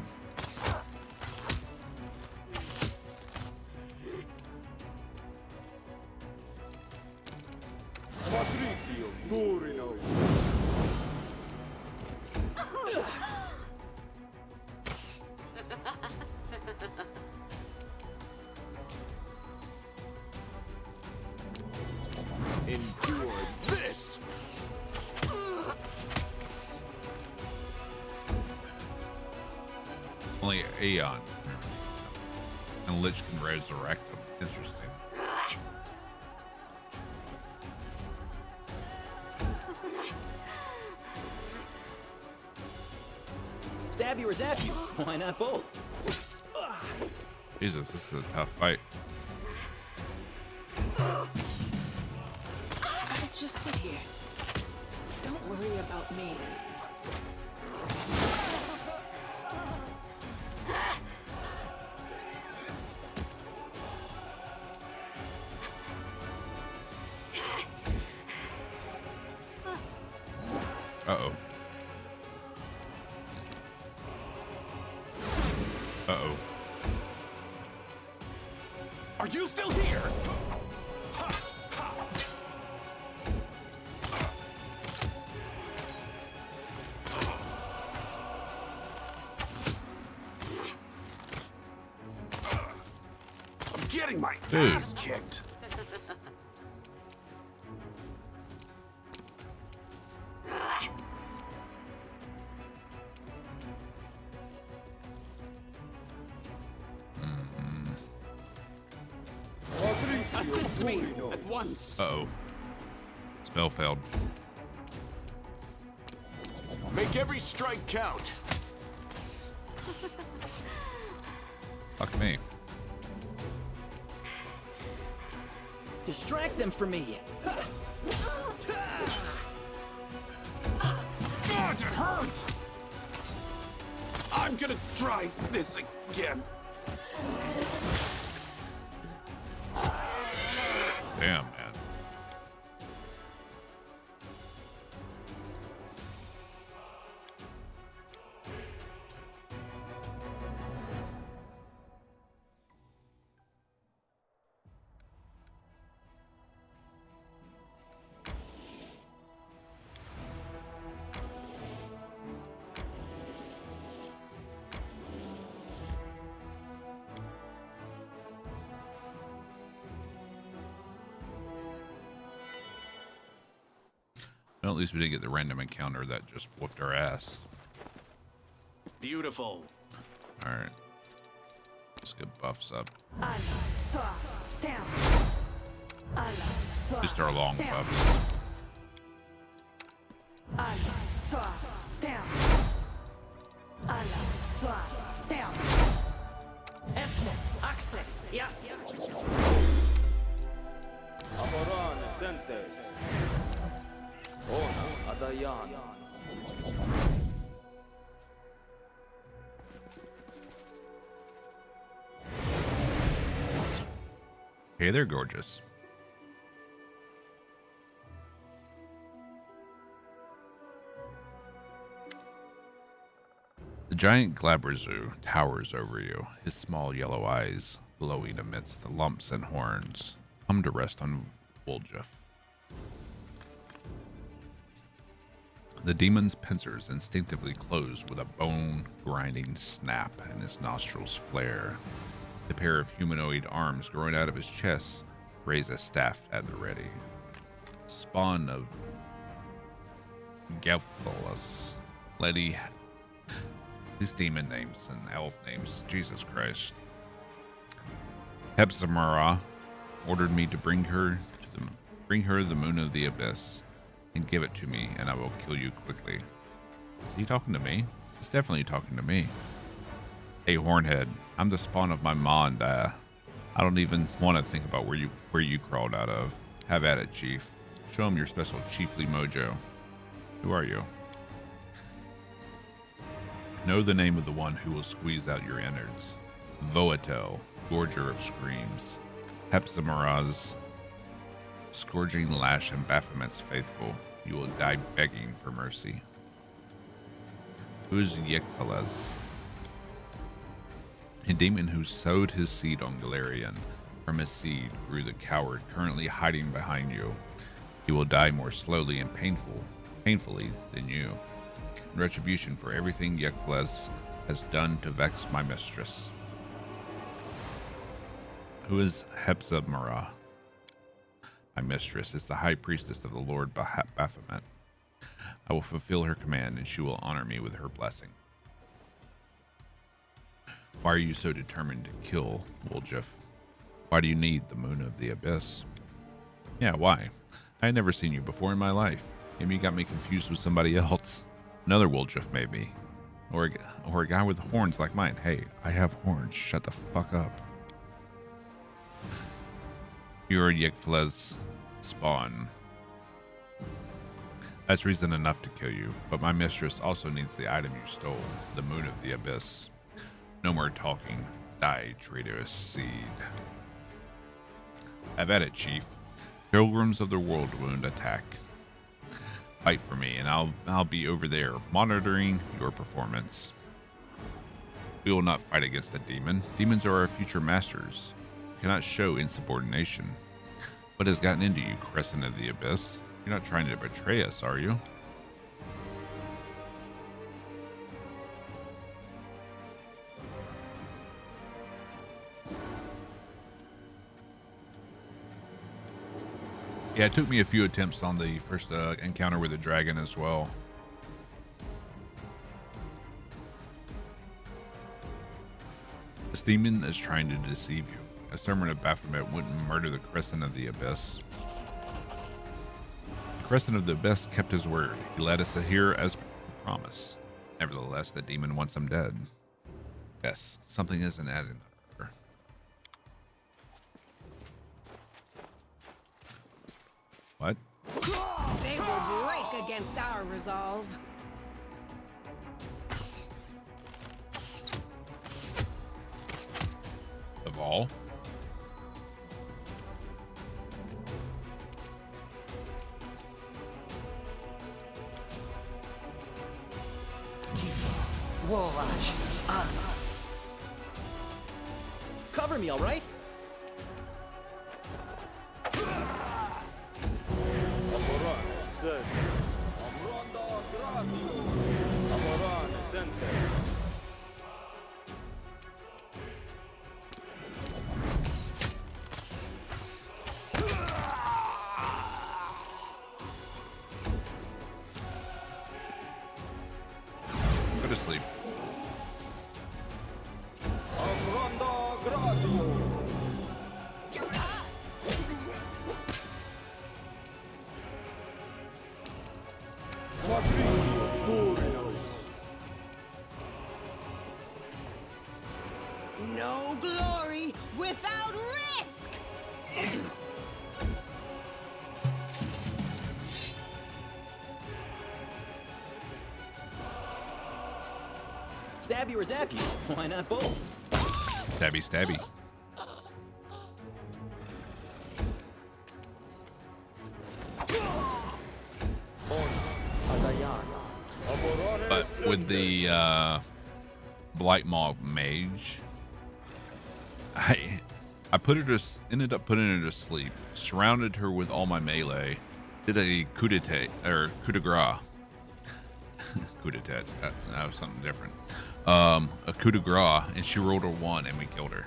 B: Endure this!
A: Only Aeon and Lich can resurrect them. Interesting.
F: Stab you or zap you. Why not both?
A: Jesus, this is a tough fight.
G: Just sit here. Don't worry about me.
A: Uh-oh. Uh-oh.
B: Are you still here? I'm getting my
A: Dude.
B: ass kicked.
D: Assist me at once.
A: Uh-oh. Spell failed.
B: Make every strike count.
A: Fuck me.
F: Distract them for me.
B: God, it hurts! I'm gonna try this again.
A: Damn, man. Well, at least we didn't get the random encounter that just whooped our ass.
B: Beautiful.
A: Alright. Let's get buffs up. Just our long buffs. Hey, they're gorgeous. The giant Glabrazu towers over you, his small yellow eyes glowing amidst the lumps and horns, come to rest on Woljif. The demon's pincers instinctively close with a bone-grinding snap, and his nostrils flare. The pair of humanoid arms growing out of his chest raise a staff at the ready. Spawn of Gelfalas, Lady. These demon names and elf names, Jesus Christ. Hepzamara ordered me to bring her the moon of the abyss and give it to me, and I will kill you quickly. Is he talking to me? He's definitely talking to me. Hey, Hornhead, I'm the spawn of my ma and I don't even want to think about where you crawled out of. Have at it, Chief. Show him your special chiefly mojo. Who are you? Know the name of the one who will squeeze out your innards. Voatel, Gorger of Screams. Hepzamara's scourging lash and Baphomet's faithful. You will die begging for mercy. Who's Yekpalas? A demon who sowed his seed on Galarian. From his seed grew the coward currently hiding behind you. He will die more slowly and painfully than you. In retribution for everything Yekpalas has done to vex my mistress. Who is Hepzamara? My mistress is the high priestess of the Lord Baphomet. I will fulfill her command, and she will honor me with her blessing. Why are you so determined to kill Woljif? Why do you need the moon of the abyss? Yeah, why? I had never seen you before in my life. Maybe you got me confused with somebody else. Another Woljif, maybe. Or a guy with horns like mine. Hey, I have horns. Shut the fuck up. You're Yekflez spawn. That's reason enough to kill you, but my mistress also needs the item you stole, the moon of the abyss. No more talking. Die, traitorous seed. Have at it, Chief. Pilgrims of the World Wound attack. Fight for me, and I'll be over there, monitoring your performance. We will not fight against the demon. Demons are our future masters. You cannot show insubordination. What has gotten into you, Crescent of the Abyss? You're not trying to betray us, are you? Yeah, it took me a few attempts on the first encounter with the dragon as well. This demon is trying to deceive you. A servant of Baphomet wouldn't murder the Crescent of the Abyss. The Crescent of the Abyss kept his word. He led us here as promised. Nevertheless, the demon wants him dead. Yes, something isn't adding up. What?
G: They will break against our resolve.
A: Of all?
F: Cover me, all right?
A: Go to sleep.
H: No glory without risk!
F: Stabby or zappy? Why not both?
A: Stabby, stabby. But with the Blight Maw Mage, I ended up putting her to sleep, surrounded her with all my melee, did a coup d'etat, or coup de grace. Coup d'etat, that was something different. A coup de grace, and she rolled a 1 and we killed her.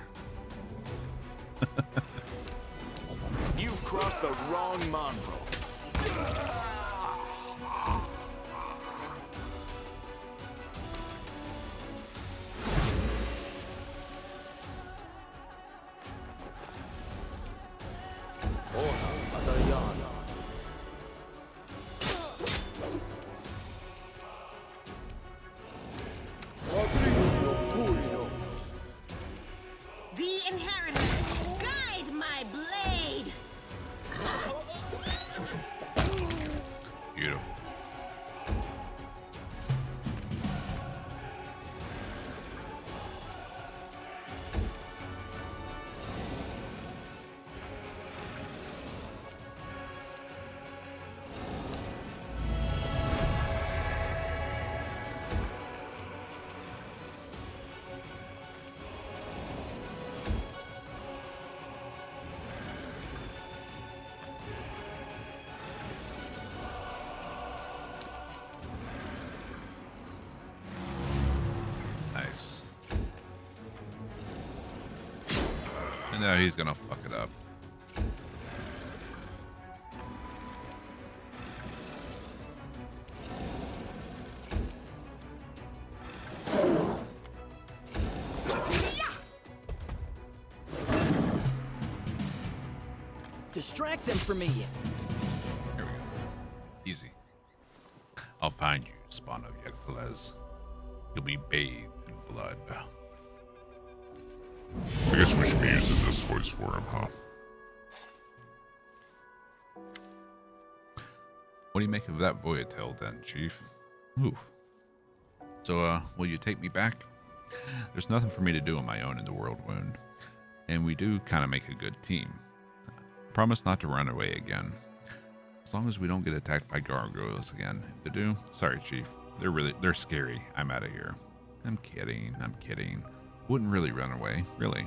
B: You've crossed the wrong mongrel.
H: The inheritor, guide my blade!
A: Beautiful. Nice. And now he's gonna fuck it up.
F: Distract them from me.
A: Here we go. Easy. I'll find you, spawn of Yegfelez. You'll be bathed in blood.
I: I guess we should be using this voice for him, huh?
A: What do you make of that Voyatel then, Chief? Ooh. So, will you take me back? There's nothing for me to do on my own in the World Wound, and we do kind of make a good team. Promise not to run away again. As long as we don't get attacked by gargoyles again. If they do, sorry, Chief. They're scary. I'm out of here. I'm kidding. Wouldn't really run away, really.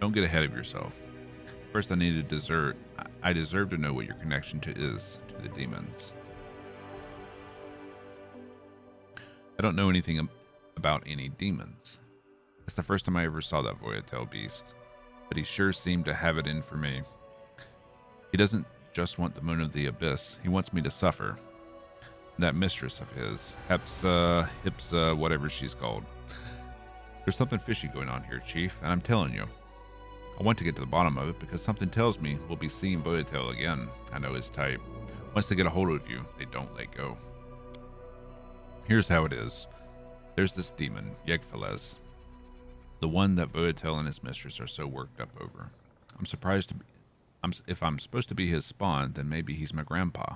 A: Don't get ahead of yourself. First, I deserve to know what your connection is to the demons. I don't know anything about any demons. It's the first time I ever saw that Voyatel beast, but he sure seemed to have it in for me. He doesn't just want the moon of the abyss. He wants me to suffer. That mistress of his, Hipsa, whatever she's called. There's something fishy going on here, Chief, and I'm telling you. I want to get to the bottom of it because something tells me we'll be seeing Voyatel again. I know his type. Once they get a hold of you, they don't let go. Here's how it is. There's this demon, Yegfelez. The one that Voyatel and his mistress are so worked up over. If I'm supposed to be his spawn, then maybe he's my grandpa.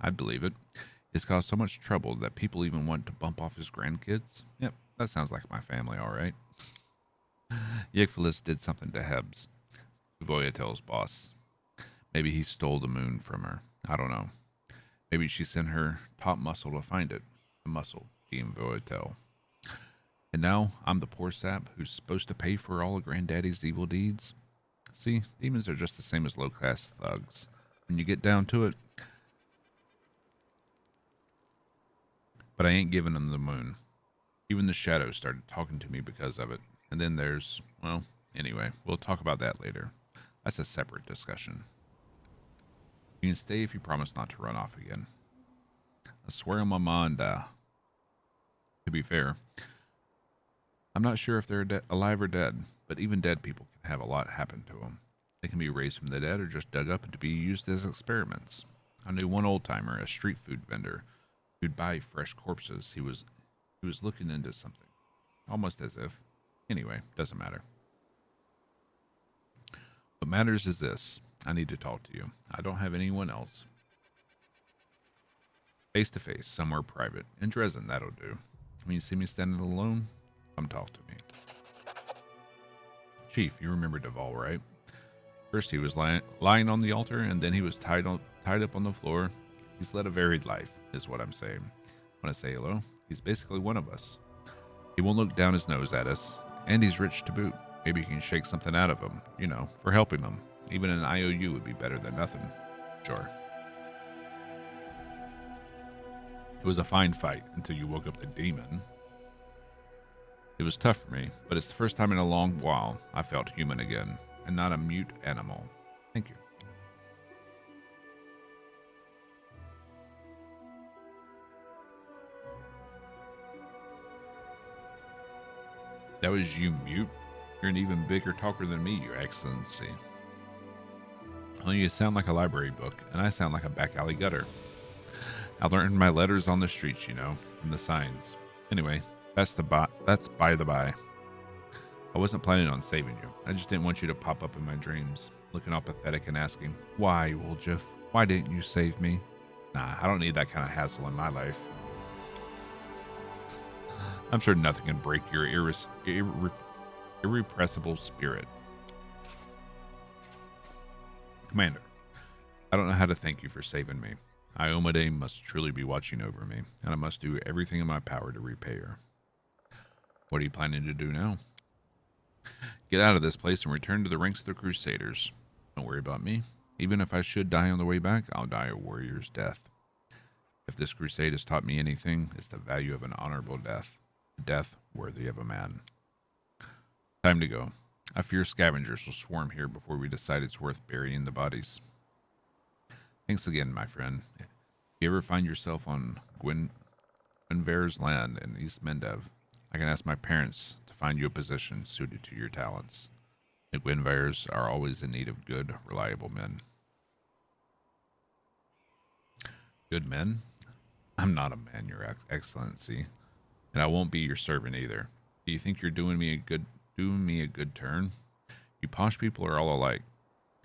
A: I'd believe it. He's caused so much trouble that people even want to bump off his grandkids. Yep, that sounds like my family, all right. Yegfelez did something to Hebs, Voyatel's boss. Maybe he stole the moon from her. I don't know. Maybe she sent her top muscle to find it. The muscle being Voyatel. And now I'm the poor sap who's supposed to pay for all of Granddaddy's evil deeds. See, demons are just the same as low-class thugs. When you get down to it. But I ain't giving them the moon. Even the shadows started talking to me because of it. And then there's, well, anyway, we'll talk about that later. That's a separate discussion. You can stay if you promise not to run off again. I swear on my manda. To be fair, I'm not sure if they're alive or dead, but even dead people can have a lot happen to them. They can be raised from the dead or just dug up to be used as experiments. I knew one old-timer, a street food vendor, who'd buy fresh corpses. He was looking into something, almost as if. Anyway, doesn't matter. What matters is this. I need to talk to you. I don't have anyone else. Face to face, somewhere private. In Dresden, that'll do. When you see me standing alone, come talk to me. Chief, you remember Duval, right? First he was lying on the altar, and then he was tied up on the floor. He's led a varied life, is what I'm saying. When I say hello, he's basically one of us. He won't look down his nose at us, and he's rich to boot. Maybe you can shake something out of him, you know, for helping him. Even an IOU would be better than nothing. Sure. It was a fine fight until you woke up the demon. It was tough for me, but it's the first time in a long while I felt human again, and not a mute animal. Thank you. That was you, mute? You're an even bigger talker than me, Your Excellency. Only you sound like a library book, and I sound like a back alley gutter. I learned my letters on the streets, you know, from the signs. Anyway, that's by the by. I wasn't planning on saving you. I just didn't want you to pop up in my dreams, looking all pathetic and asking, "Why, Woljif? Why didn't you save me?" Nah, I don't need that kind of hassle in my life. I'm sure nothing can break your irrepressible spirit. Commander, I don't know how to thank you for saving me. Iomade must truly be watching over me, and I must do everything in my power to repay her. What are you planning to do now? Get out of this place and return to the ranks of the Crusaders. Don't worry about me. Even if I should die on the way back, I'll die a warrior's death. If this crusade has taught me anything, it's the value of an honorable death. A death worthy of a man. Time to go. I fear scavengers will swarm here before we decide it's worth burying the bodies. Thanks again, my friend. If you ever find yourself on Gwynver's land in East Mendev, I can ask my parents to find you a position suited to your talents. The Gwynvers are always in need of good, reliable men. Good men? I'm not a man, Your Excellency, and I won't be your servant either. Do you think you're doing me a good turn? You posh people are all alike.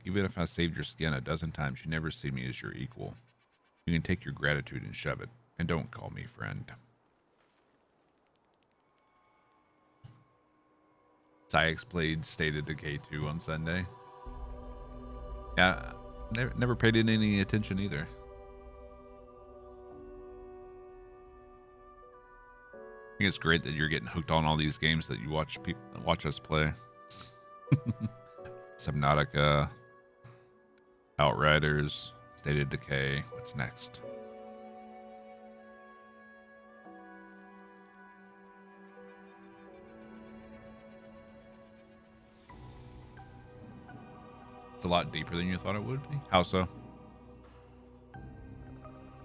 A: Even if I saved your skin a dozen times, you never see me as your equal. You can take your gratitude and shove it, and don't call me friend. Syx played State of Decay 2 on Sunday. Yeah, never paid it any attention either. I think it's great that you're getting hooked on all these games that you watch us play. Subnautica, Outriders, State of Decay. What's next? It's a lot deeper than you thought it would be. How so?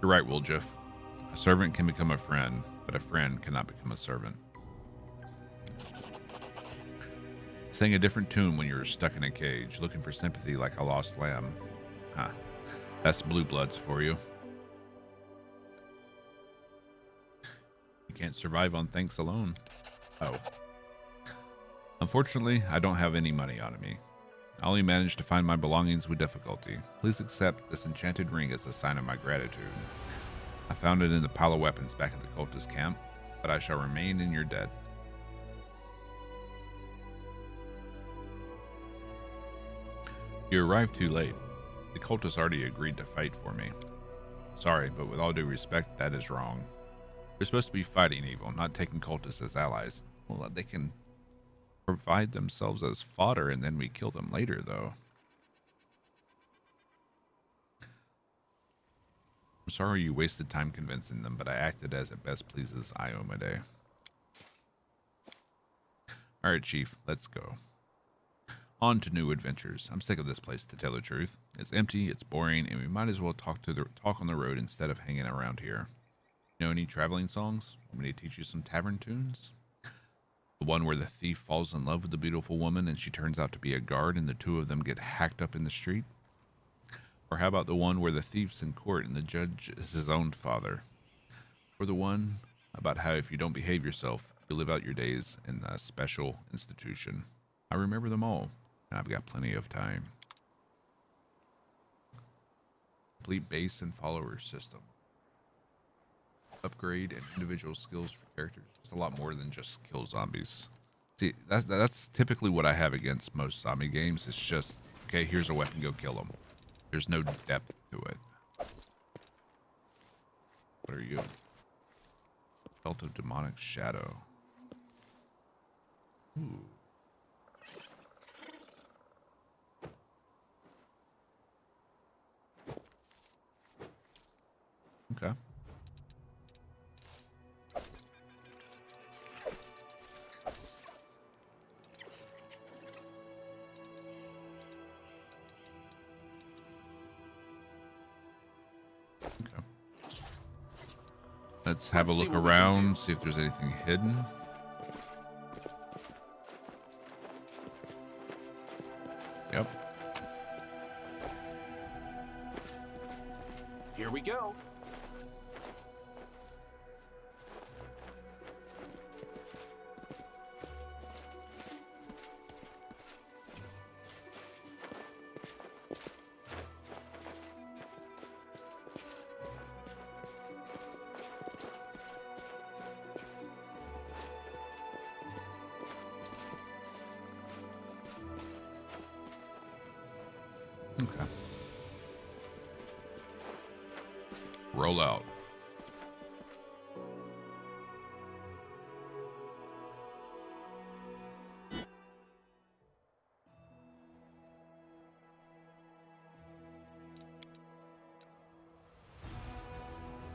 A: You're right, Woljif. A servant can become a friend, but a friend cannot become a servant. Sang a different tune when you're stuck in a cage, looking for sympathy like a lost lamb. Huh. That's Blue Bloods for you. You can't survive on thanks alone. Oh. Unfortunately, I don't have any money on me. I only managed to find my belongings with difficulty. Please accept this enchanted ring as a sign of my gratitude. I found it in the pile of weapons back at the cultist camp, but I shall remain in your debt. You arrived too late. The cultists already agreed to fight for me. Sorry, but with all due respect, that is wrong. We're supposed to be fighting evil, not taking cultists as allies. Well, they can provide themselves as fodder and then we kill them later, though. I'm sorry you wasted time convincing them, but I acted as it best pleases Iomade. Alright, Chief, let's go. On to new adventures. I'm sick of this place, to tell the truth. It's empty, it's boring, and we might as well talk on the road instead of hanging around here. Know any traveling songs? Want me to teach you some tavern tunes? The one where the thief falls in love with the beautiful woman and she turns out to be a guard and the two of them get hacked up in the street? Or how about the one where the thief's in court and the judge is his own father? Or the one about how if you don't behave yourself, you live out your days in a special institution? I remember them all, and I've got plenty of time. Complete base and follower system. Upgrade and individual skills for characters. Just a lot more than just kill zombies. See, that's typically what I have against most zombie games. It's just, okay, here's a weapon, go kill them. There's no depth to it. What are you? Belt of demonic shadow. Ooh. Okay. Let's have a look around, see if there's anything hidden. Yep.
B: Here we go.
A: Okay. Roll out.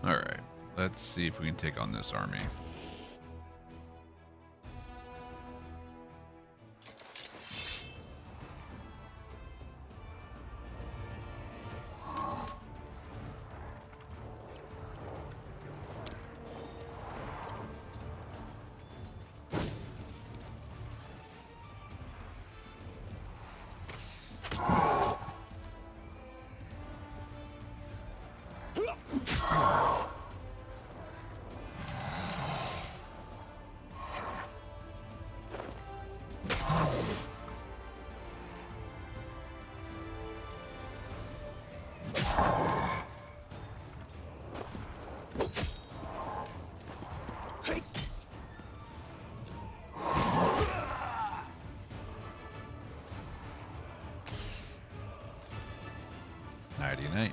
A: All right. Let's see if we can take on this army. Night.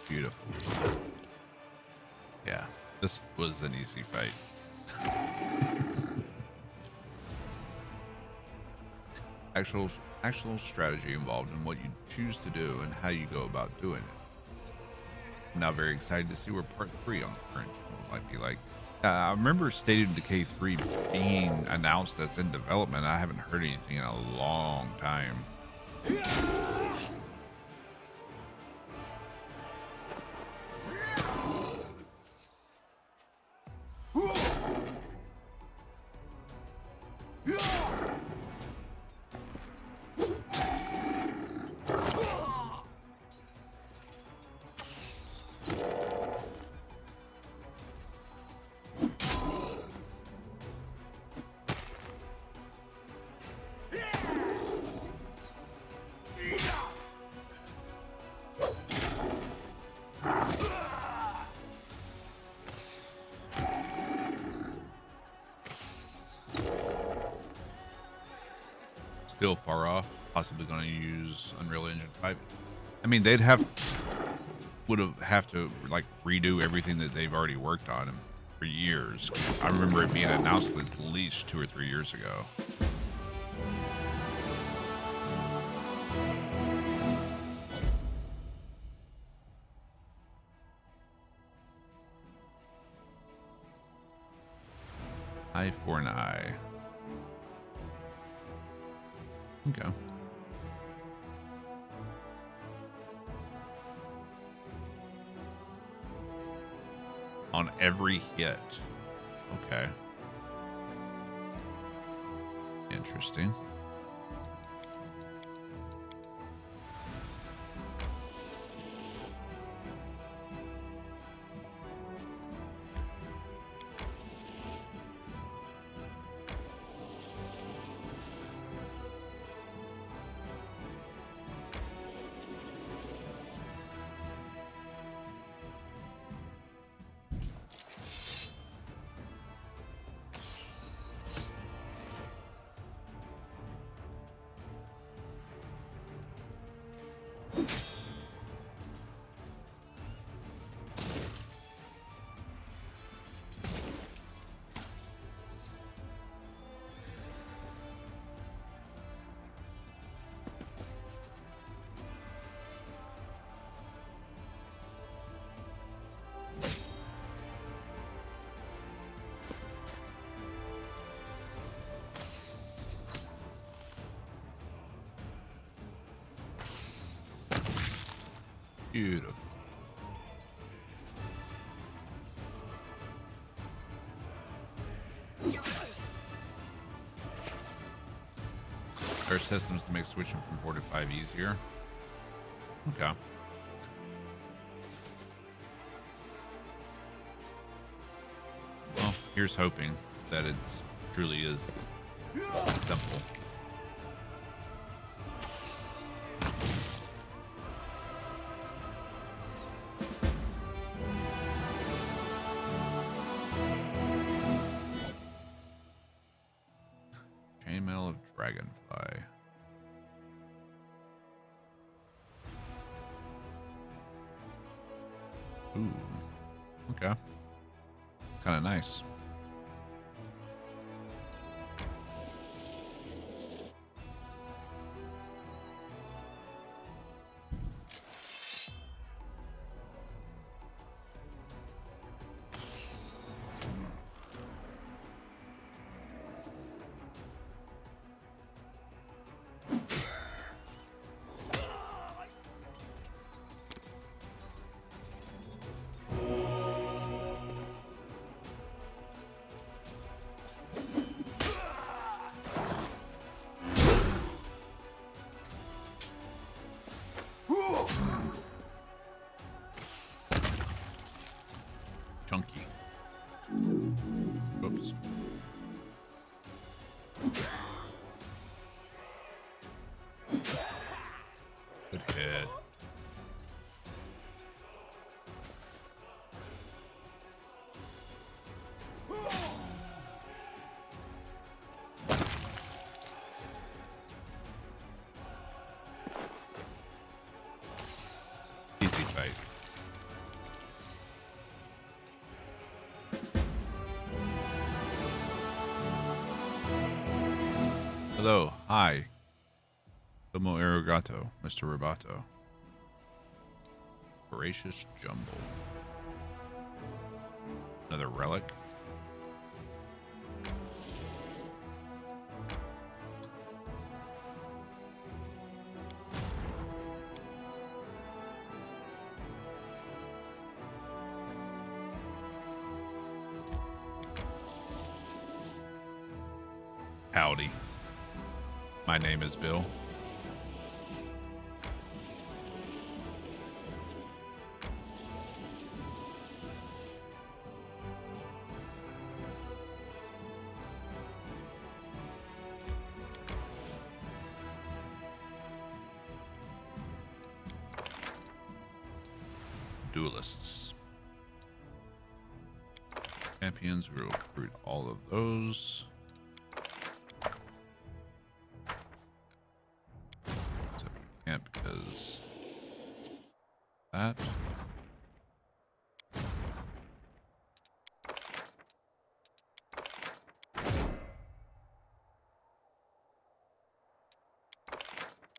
A: Beautiful. Yeah, this was an easy fight. Actual strategy involved in what you choose to do and how you go about doing it. I'm now very excited to see where part 3 on the current channel might be like. I remember State of Decay 3 being announced that's in development. I haven't heard anything in a long time. Still far off, possibly going to use Unreal Engine 5. I mean, would have to like redo everything that they've already worked on for years. I remember it being announced at least 2 or 3 years ago. Eye for an eye. Okay. On every hit. Okay. Interesting. Beautiful. There are systems to make switching from 4 to 5 easier. Okay. Well, here's hoping that it truly is simple. Chainmail of Dragonfly. Ooh. Okay. Kind of nice. Chunky. Oops. Good hit. Easy fight. Hello, hi. Domo arigato, Mr. Roboto. Voracious Jumble. Another relic. Howdy. My name is Bill. Duelists. Champions, we will recruit all of those. Except we can't because that.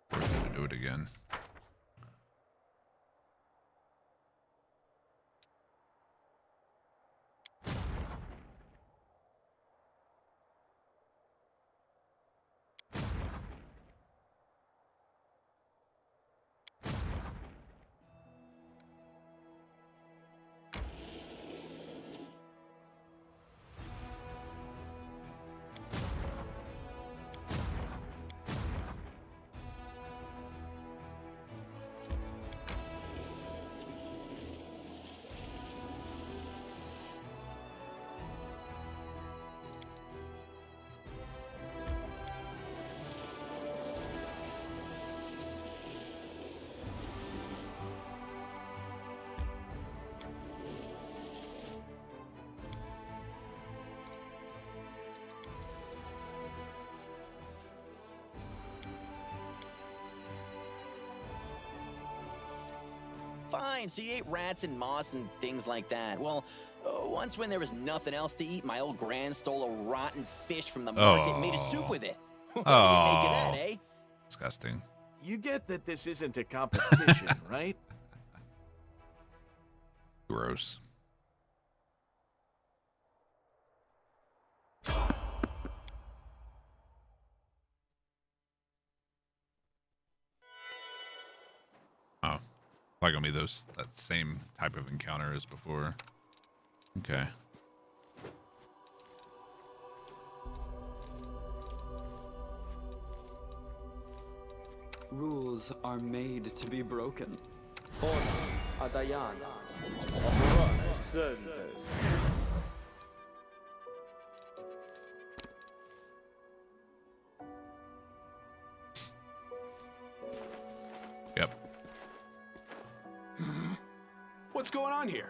A: Forced to do do it again.
F: Fine, so you ate rats and moss and things like that. Well, once when there was nothing else to eat, my old gran stole a rotten fish from the market and made a soup with it. What do you make of that, eh?
A: Disgusting.
B: You get that this isn't a competition, right?
A: Gross. Oh. Probably gonna be that same type of encounter as before. Okay.
D: Rules are made to be broken.
A: Yep.
B: What's going on here?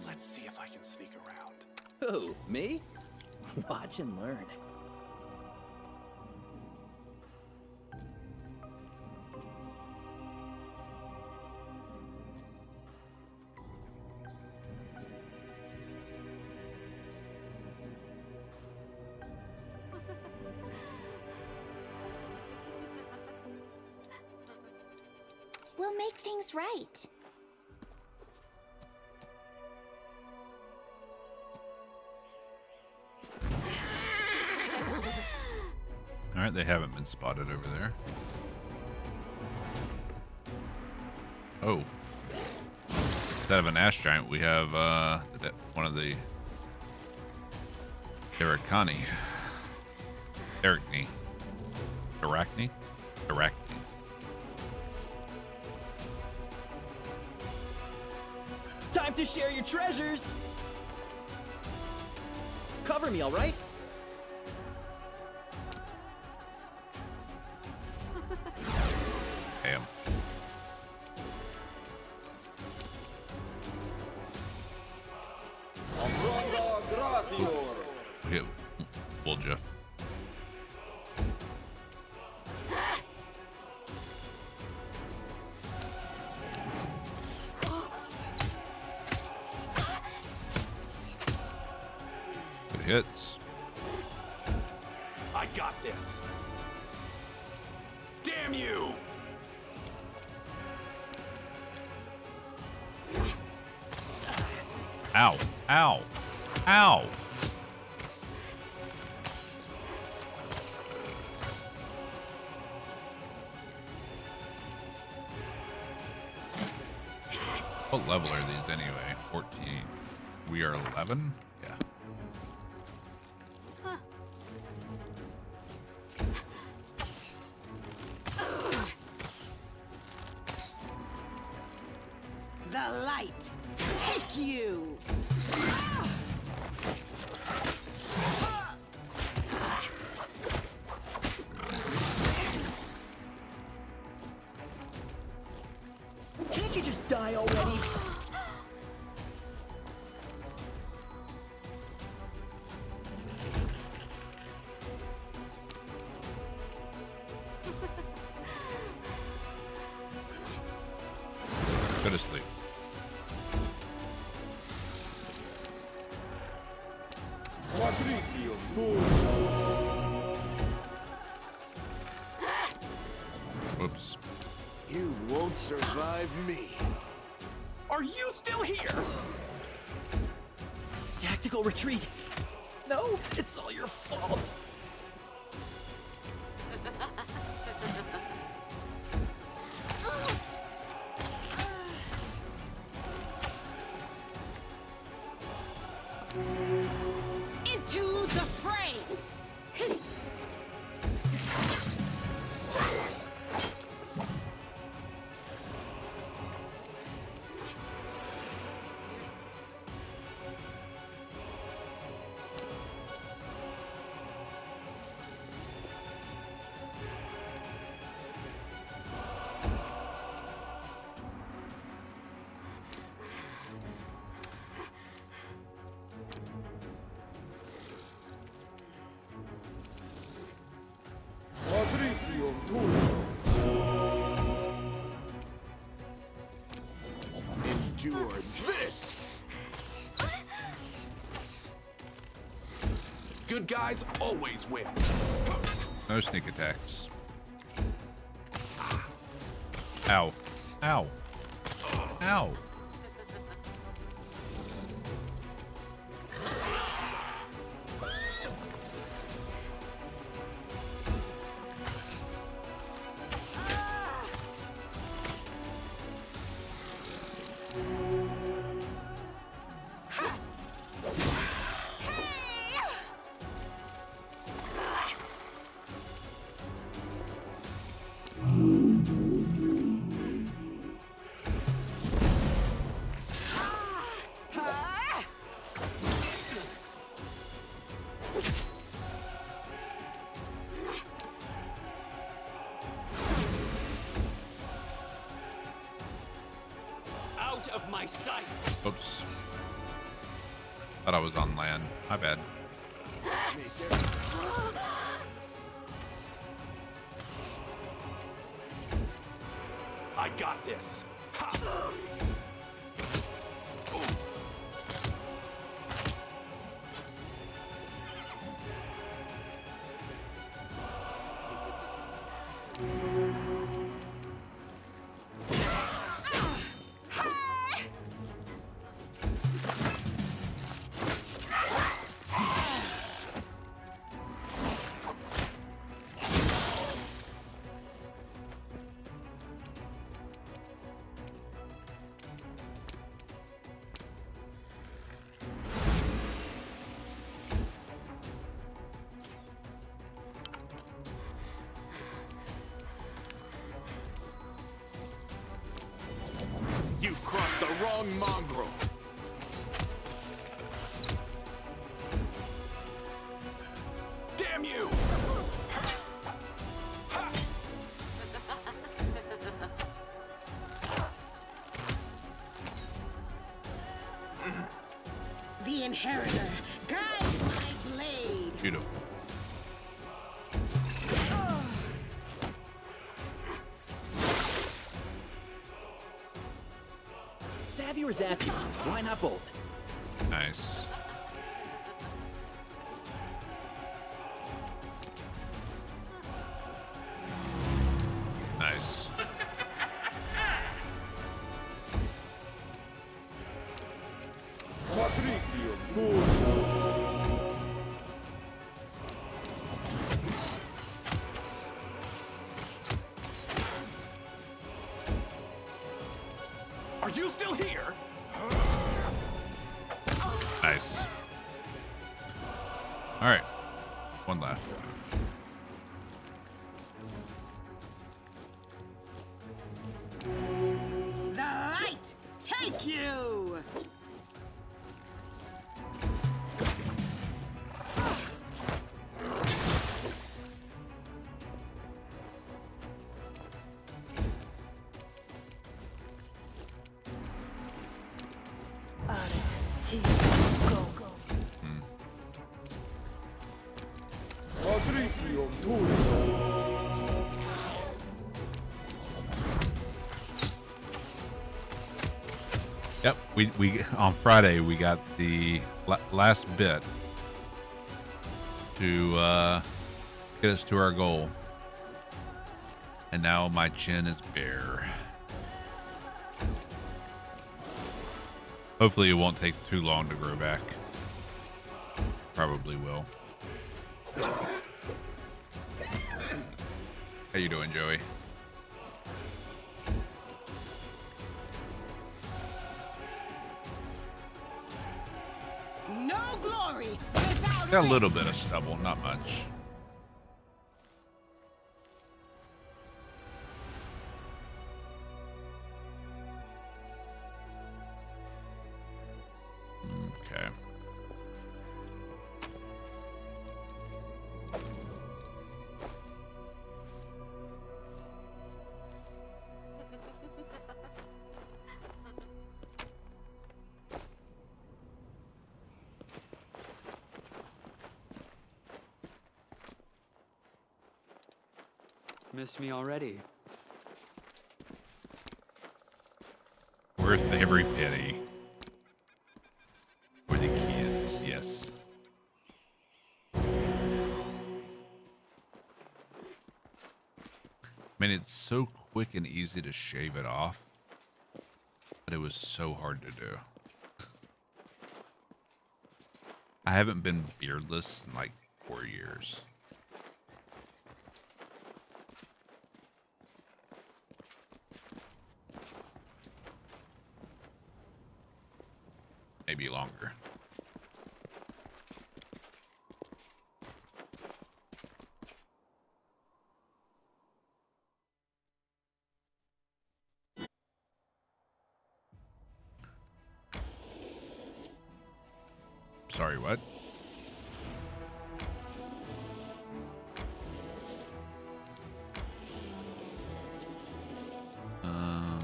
B: Let's see if I can sneak around.
F: Who, me? Watch and learn.
J: We'll make things right.
A: All right, they haven't been spotted over there. Oh. Instead of an ash giant, we have one of the Arachne. Arachne?
F: Time to share your treasures! Cover me, all right?
A: Damn. Hit Woljeff. Good hits.
B: I got this. Damn you!
A: Ow. Ow. Ow. What level are these anyway? 14. We are 11? Yeah.
H: The light. Take you.
F: Can't you just die already?
A: Go to sleep. Whoops.
B: You won't survive me. Are you still here?
F: Tactical retreat. No, it's all your fault.
H: Into the fray!
B: Endure this! Good guys always win.
A: No sneak attacks. Ow. Ow. Ow.
D: Out of my sight!
A: Oops. Thought I was on land. My bad.
B: I got this. Ha! You've crossed the wrong mongrel. Damn you!
H: The Inheritor guides my blade.
A: Beautiful.
F: Stab you or zap you? Why not both?
A: Nice. Nice.
B: Are you still here?
A: Nice. All right. One left.
H: The light take you!
A: Yep, we on Friday we got the last bit to get us to our goal. And now my chin is bare. Hopefully it won't take too long to grow back. Probably will. How you doing, Joey?
H: No glory without
A: Got a little bit of stubble, not much. Okay.
D: Missed me already.
A: Worth every penny. For the kids, yes. I mean, it's so quick and easy to shave it off, but it was so hard to do. I haven't been beardless in like 4 years. Maybe longer. Sorry, what?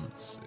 A: Let's see.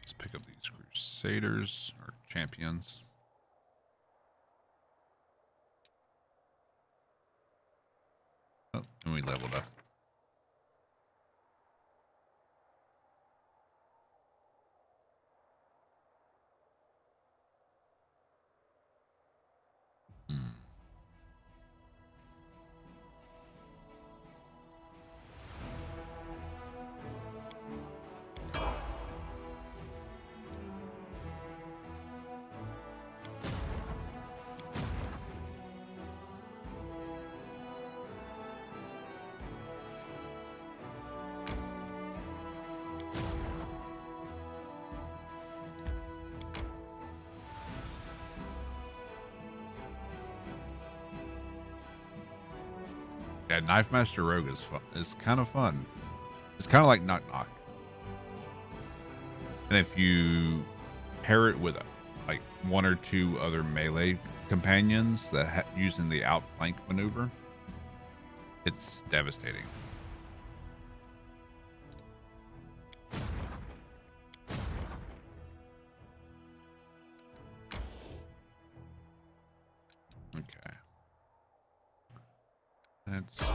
A: Let's pick up these Crusaders, or champions. Oh, and we leveled up. Yeah, Knife Master Rogue is fun. It's kind of fun. It's kind of like Knock Knock. And if you pair it with like one or two other melee companions that using the outflank maneuver, it's devastating. Okay. Let's go.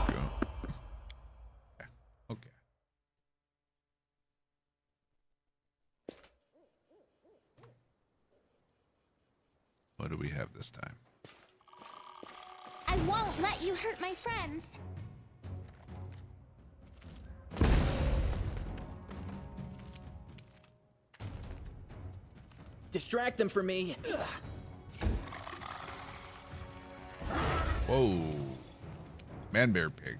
A: Okay. Okay. What do we have this time?
J: I won't let you hurt my friends.
F: Distract them for me.
A: Whoa. Man bear pig.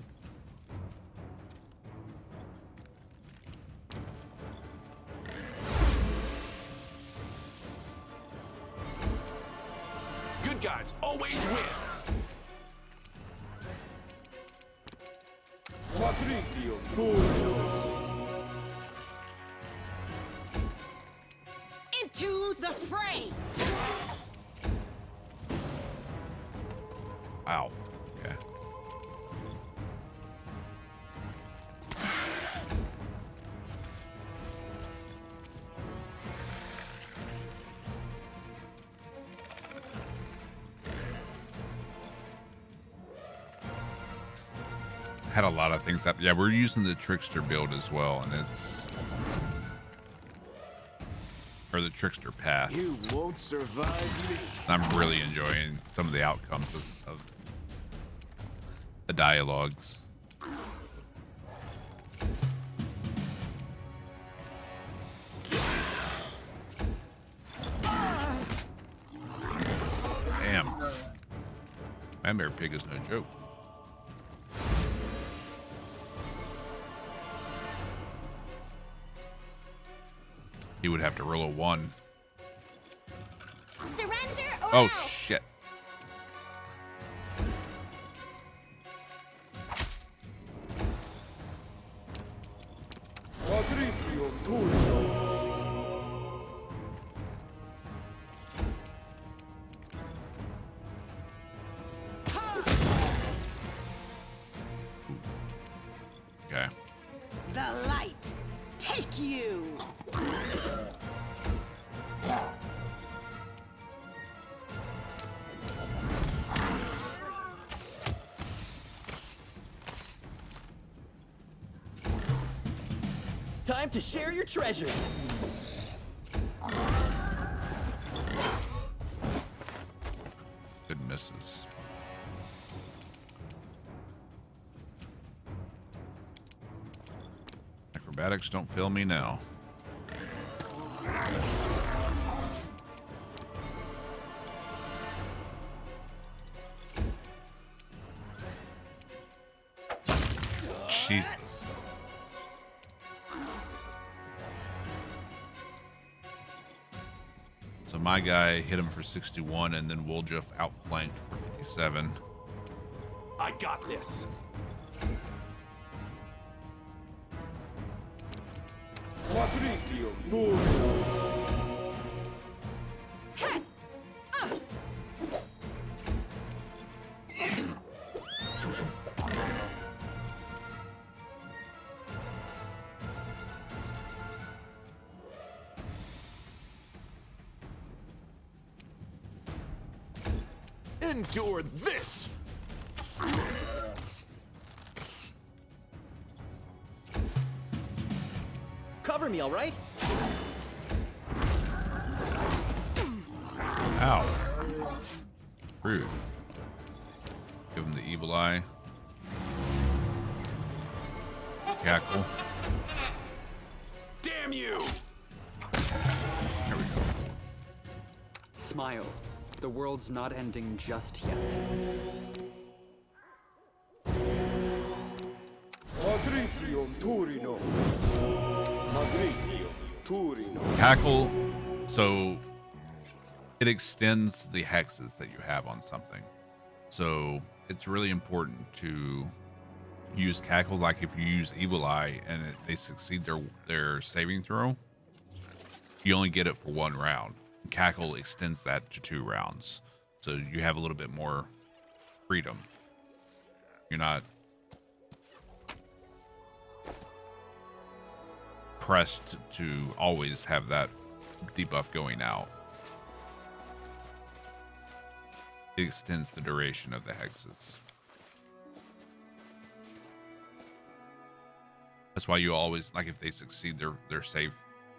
B: Good guys always win.
H: Into the fray!
A: Wow. Okay. Had a lot of things up. Yeah, we're using the Trickster build as well, and it's or the Trickster path.
B: You won't survive me.
A: I'm really enjoying some of the outcomes of the dialogues. Damn. Man-bear pig is no joke. He would have to roll a 1.
J: Surrender or
A: Oh,
J: else.
A: shit. Okay.
H: The light, take you!
F: Time to share your treasures.
A: Good misses. Acrobatics don't fail me now. Jesus. So my guy hit him for 61, and then Woljuf outflanked for 57.
B: I got this. Endure this.
F: Cover me, all right?
A: Ow. Rude. Give him the evil eye. Cackle.
B: Damn you!
A: There we go.
D: Smile. The world's not ending just yet.
A: Cackle, so it extends the hexes that you have on something. So it's really important to use Cackle, like if you use Evil Eye and they succeed their saving throw, you only get it for 1 round. Cackle extends that to 2 rounds, so you have a little bit more freedom. You're not pressed to always have that debuff going out. It extends the duration of the hexes. That's why you always, like, if they succeed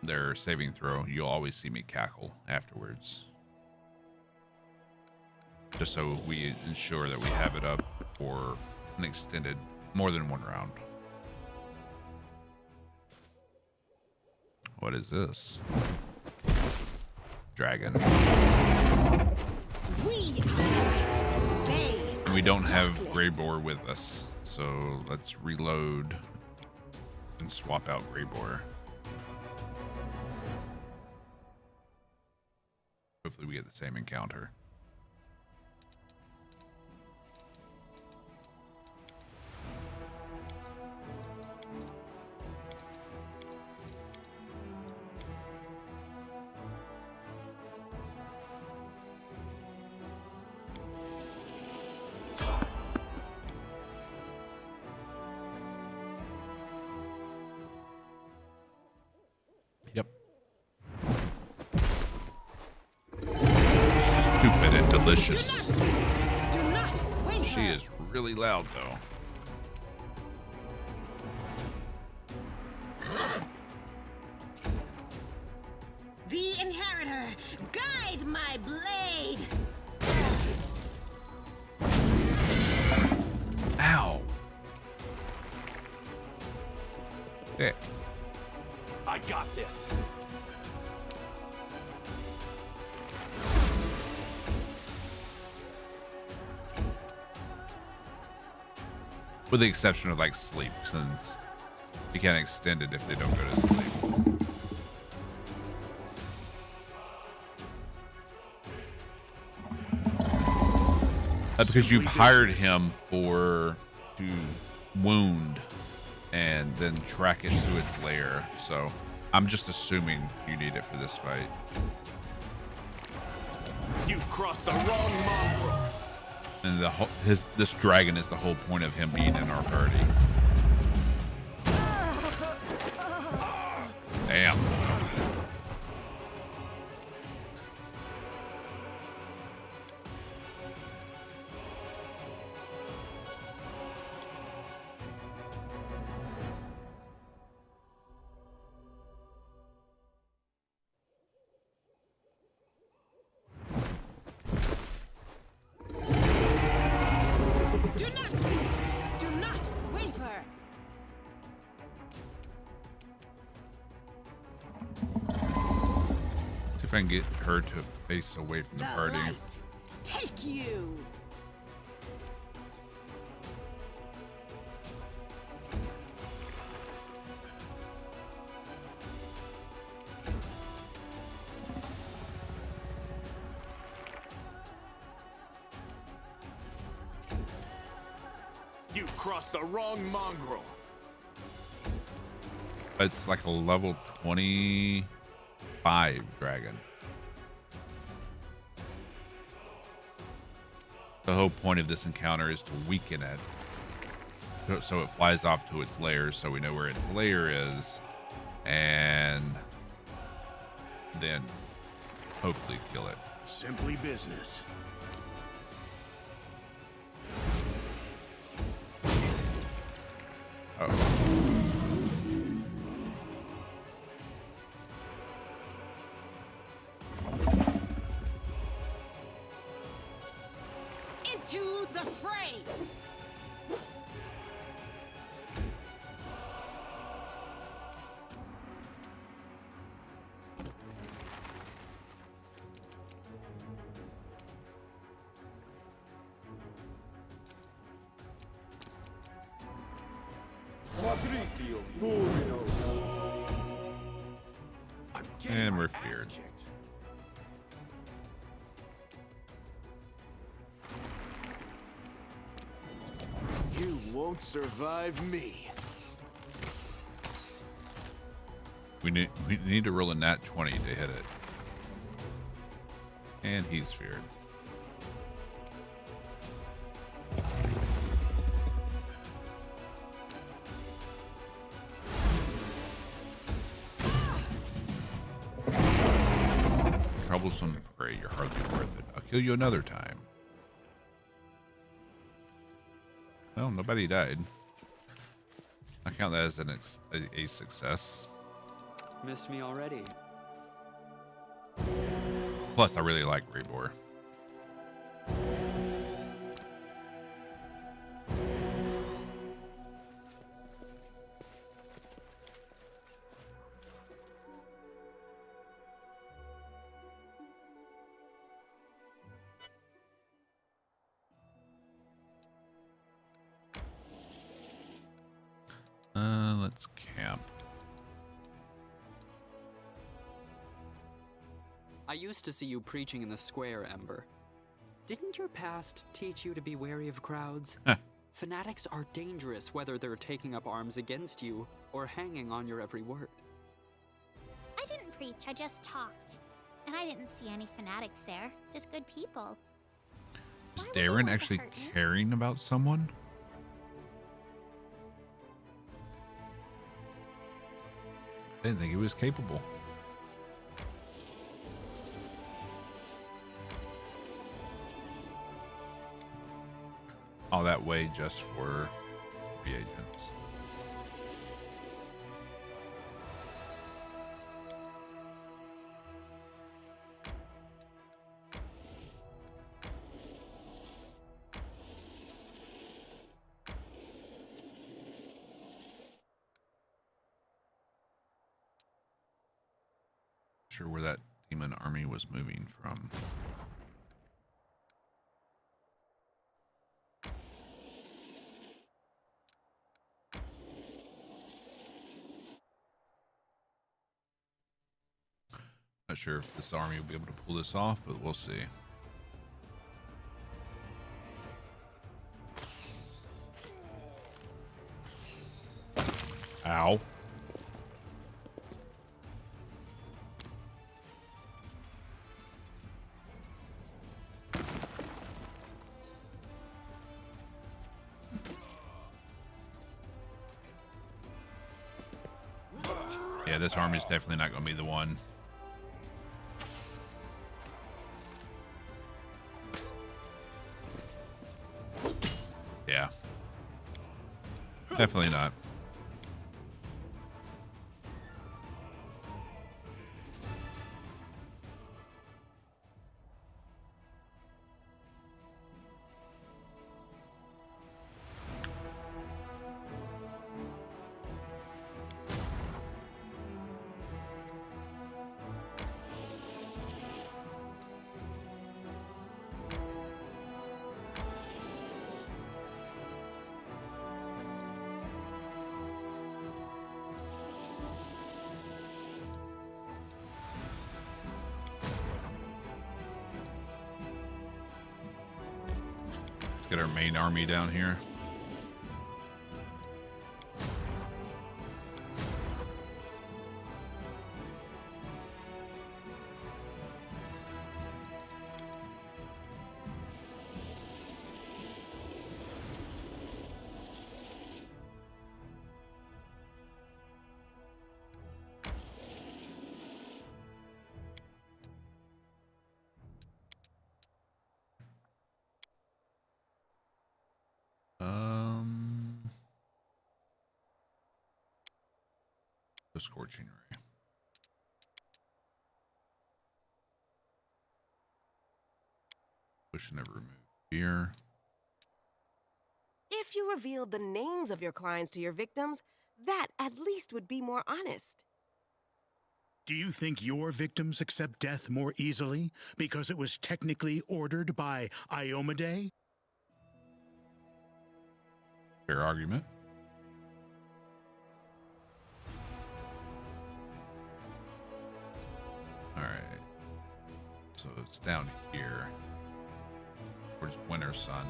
A: their saving throw, you'll always see me cackle afterwards. Just so we ensure that we have it up for an extended, more than 1 round. What is this? Dragon. And we don't have Greybore with us, so let's reload and swap out Greybore. Hopefully we get the same encounter. Yep. Stupid and delicious. She is really loud, though.
H: The Inheritor, guide my blade.
A: Ow. Hey.
B: I got this.
A: With the exception of like sleep, since you can't extend it if they don't go to sleep. Because you've hired him to wound and then track it to its lair. So I'm just assuming you need it for this fight.
B: You've crossed the wrong mongrel.
A: And this dragon is the whole point of him being in our party. Damn.
H: Do not waver.
A: See if I can get her to face away from the party.
H: Light, take you.
B: You've crossed the wrong mongrel.
A: It's like a level 25 dragon. The whole point of this encounter is to weaken it, so it flies off to its lair, so we know where its lair is, and then hopefully kill it.
C: Simply business.
A: Uh-oh.
H: Into the fray.
A: And we're feared.
B: You won't survive me.
A: We need to roll a nat 20 to hit it. And he's feared. Troublesome prey, you're hardly worth it. I'll kill you another time. Well, nobody died. I count that as a success.
D: Missed me already.
A: Plus, I really like Rebor. Let's camp.
D: I used to see you preaching in the square, Ember. Didn't your past teach you to be wary of crowds? Fanatics are dangerous whether they're taking up arms against you or hanging on your every word.
J: I didn't preach, I just talked. And I didn't see any fanatics there, just good people.
A: Is Darren actually caring about someone? I didn't think he was capable. All that way just for reagents. Sure where that demon army was moving from. Not sure if this army will be able to pull this off, but we'll see. Ow. Yeah, this army's definitely not going to be the one. Yeah. Definitely not. Get our main army down here. The scorching ray. Push never remove fear.
G: If you revealed the names of your clients to your victims, that at least would be more honest.
C: Do you think your victims accept death more easily because it was technically ordered by Iomade?
A: Fair argument. Alright. So it's down here. Towards Winter Sun.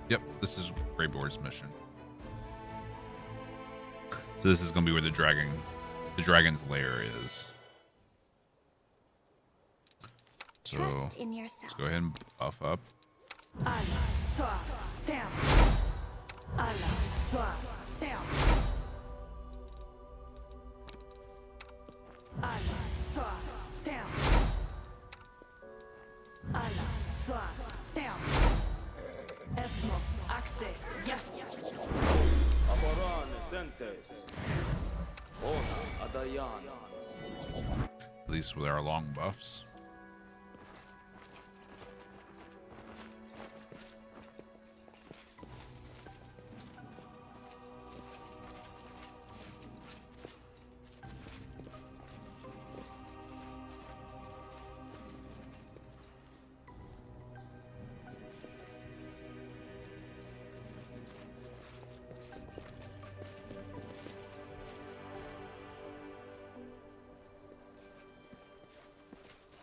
A: Yep, this is Greyboard's mission. So this is going to be where the dragon's lair is. So
J: Trust in yourself.
A: let's go ahead and buff up.
H: Allah, swap, down. Allah, swap, down. Allah, swap, down. Allah, swap, down. Esmo, axe, yes.
B: Amoran Sentes. Ona Adayan.
A: At least with our long buffs.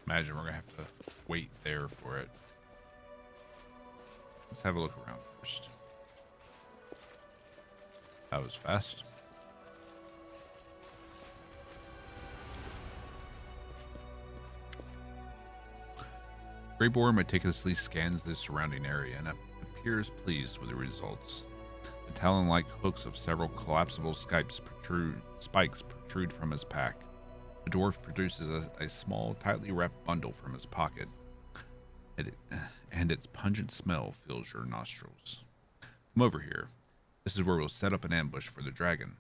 A: Imagine we're gonna have to wait there for it. Let's have a look around first. That was fast. Greyboar meticulously scans the surrounding area and appears pleased with the results. The talon-like hooks of several collapsible spikes protrude from his pack. The dwarf produces a small, tightly wrapped bundle from his pocket, and its pungent smell fills your nostrils. Come over here. This is where we'll set up an ambush for the dragon.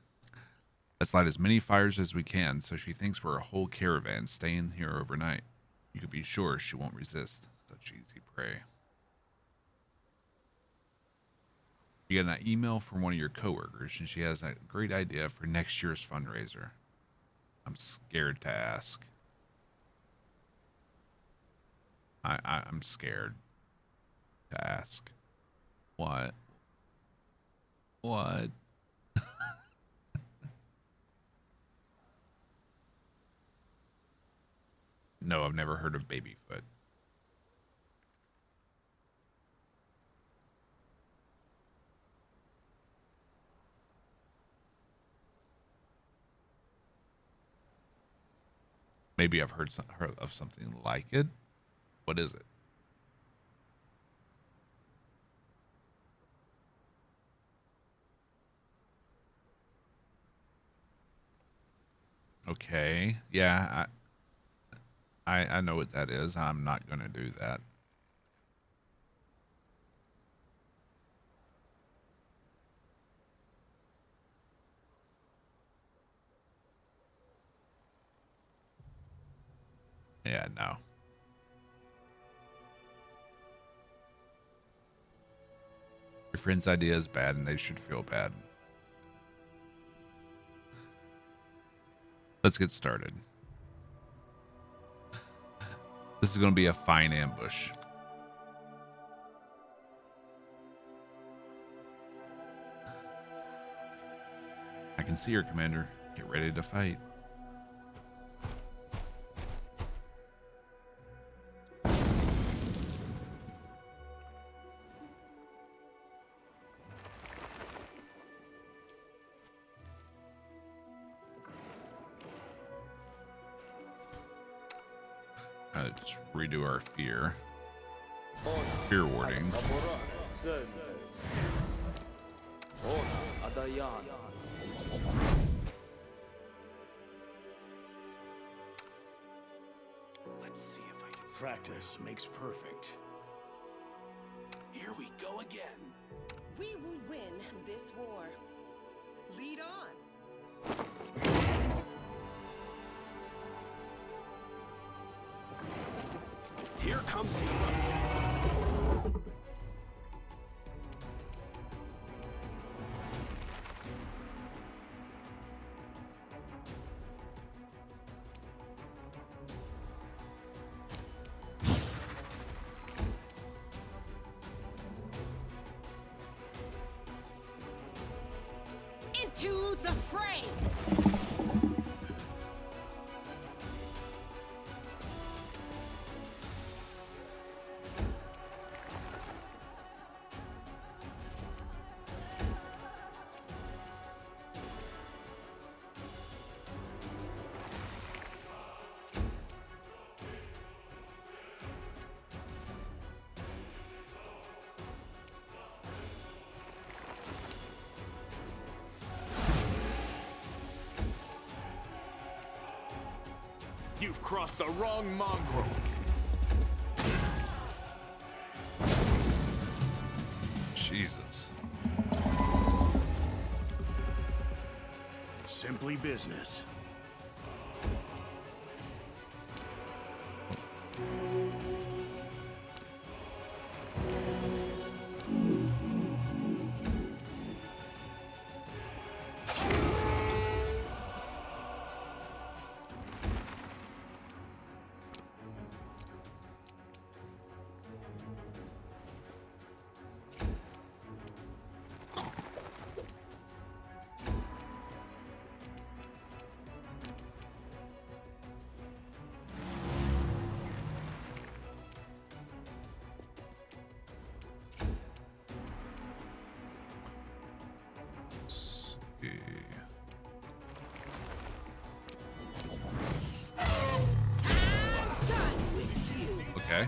A: Let's light as many fires as we can so she thinks we're a whole caravan staying here overnight. You can be sure she won't resist such easy prey. You got an email from one of your coworkers, and she has a great idea for next year's fundraiser. I'm scared to ask. I'm scared to ask. What? What? No, I've never heard of Babyfoot. Maybe I've heard of something like it. What is it? Okay. Yeah, I know what that is. I'm not going to do that. Yeah, no. Your friend's idea is bad and they should feel bad. Let's get started. This is going to be a fine ambush. I can see her, Commander. Get ready to fight. Let's redo our fear. Fear warding.
B: Let's see if I can.
C: Practice makes perfect.
B: Here we go again.
G: We will win this war. Lead on.
B: Here comes the eruption.
H: Into the fray!
B: You've crossed the wrong mongrel.
A: Jesus.
C: Simply business.
A: Okay.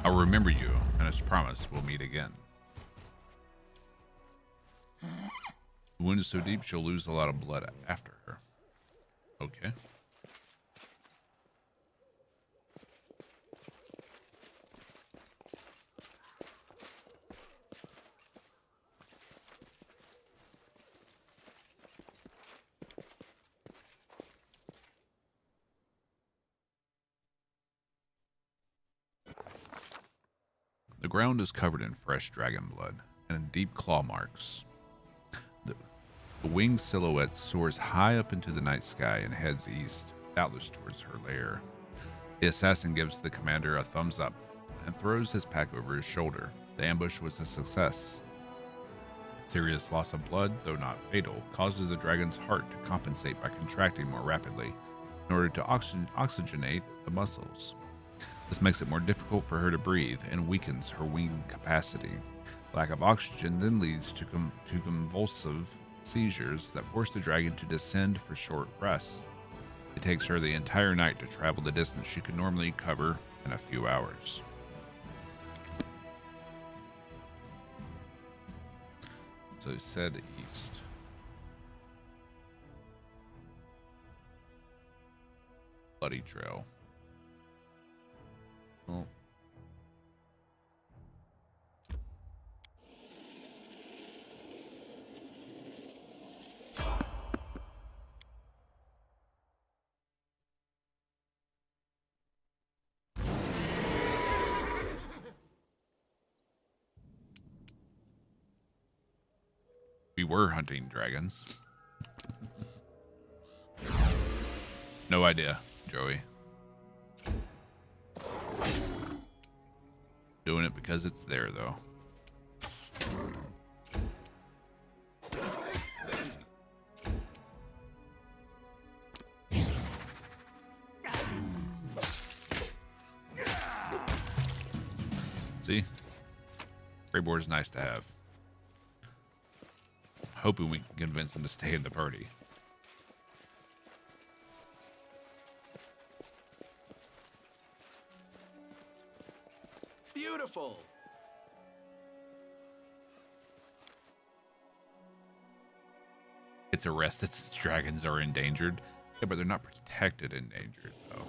A: I'll remember you, and as promised, we'll meet again. The wound is so deep she'll lose a lot of blood after her. Okay. The ground is covered in fresh dragon blood and in deep claw marks. The winged silhouette soars high up into the night sky and heads east, doubtless towards her lair. The assassin gives the commander a thumbs up and throws his pack over his shoulder. The ambush was a success. Serious loss of blood, though not fatal, causes the dragon's heart to compensate by contracting more rapidly in order to oxygenate the muscles. This makes it more difficult for her to breathe and weakens her wing capacity. Lack of oxygen then leads to convulsive seizures that force the dragon to descend for short rests. It takes her the entire night to travel the distance she could normally cover in a few hours. So he said east. Bloody trail. Well, we were hunting dragons. No idea, Joey. Doing it because it's there, though. See? Greyboar's nice to have. Hoping we can convince him to stay in the party.
B: Beautiful.
A: It's arrested since dragons are endangered. Yeah, but they're not protected endangered, though.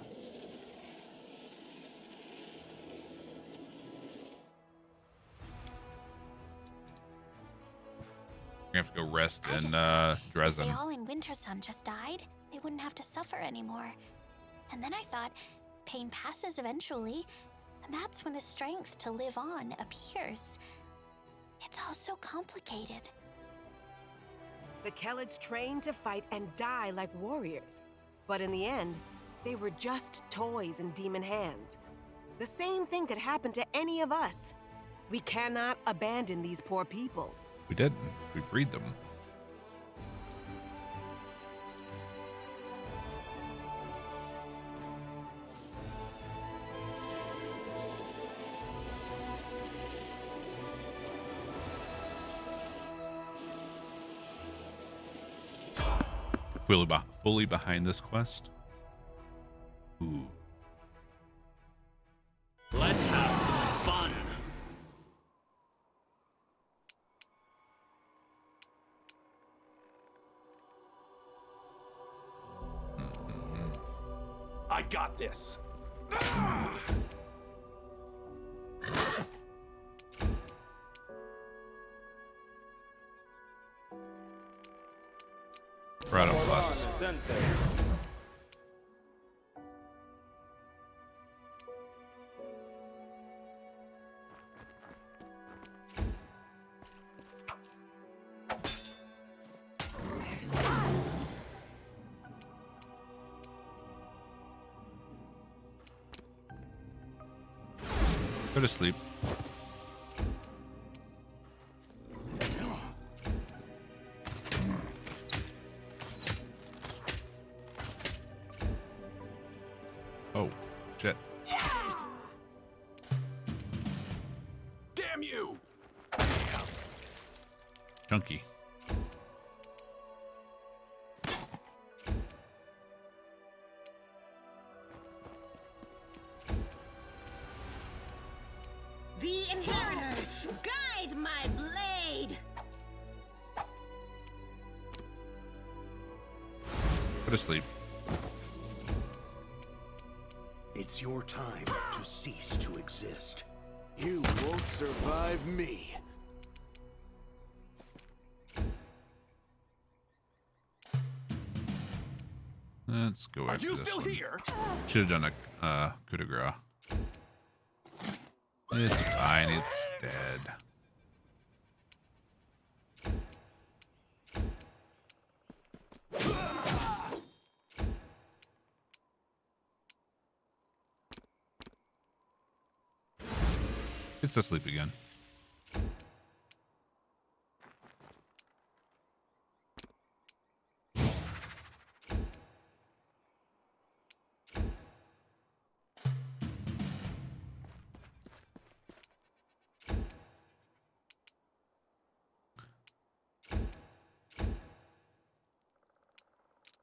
A: We're gonna have to go rest in
J: If
A: Dresden.
J: they all in Winter Sun just died, they wouldn't have to suffer anymore. And then I thought, pain passes eventually, and that's when the strength to live on appears. It's all so complicated.
G: The Kellids trained to fight and die like warriors. But in the end, they were just toys in demon hands. The same thing could happen to any of us. We cannot abandon these poor people.
A: We didn't. We freed them. Fully behind this quest. Ooh.
B: Let's have some fun. I got this.
A: Right on plus. Go to sleep. Oh, shit.
B: Damn you!
A: Chunky.
H: The Inheritor, guide my blade.
A: Go to sleep.
C: It's your time to cease to exist.
B: You won't survive me.
A: Let's go
B: Are
A: after
B: you
A: this
B: still
A: one.
B: here?
A: Should have done a coup de grace. It's fine. It's dead. It's asleep again.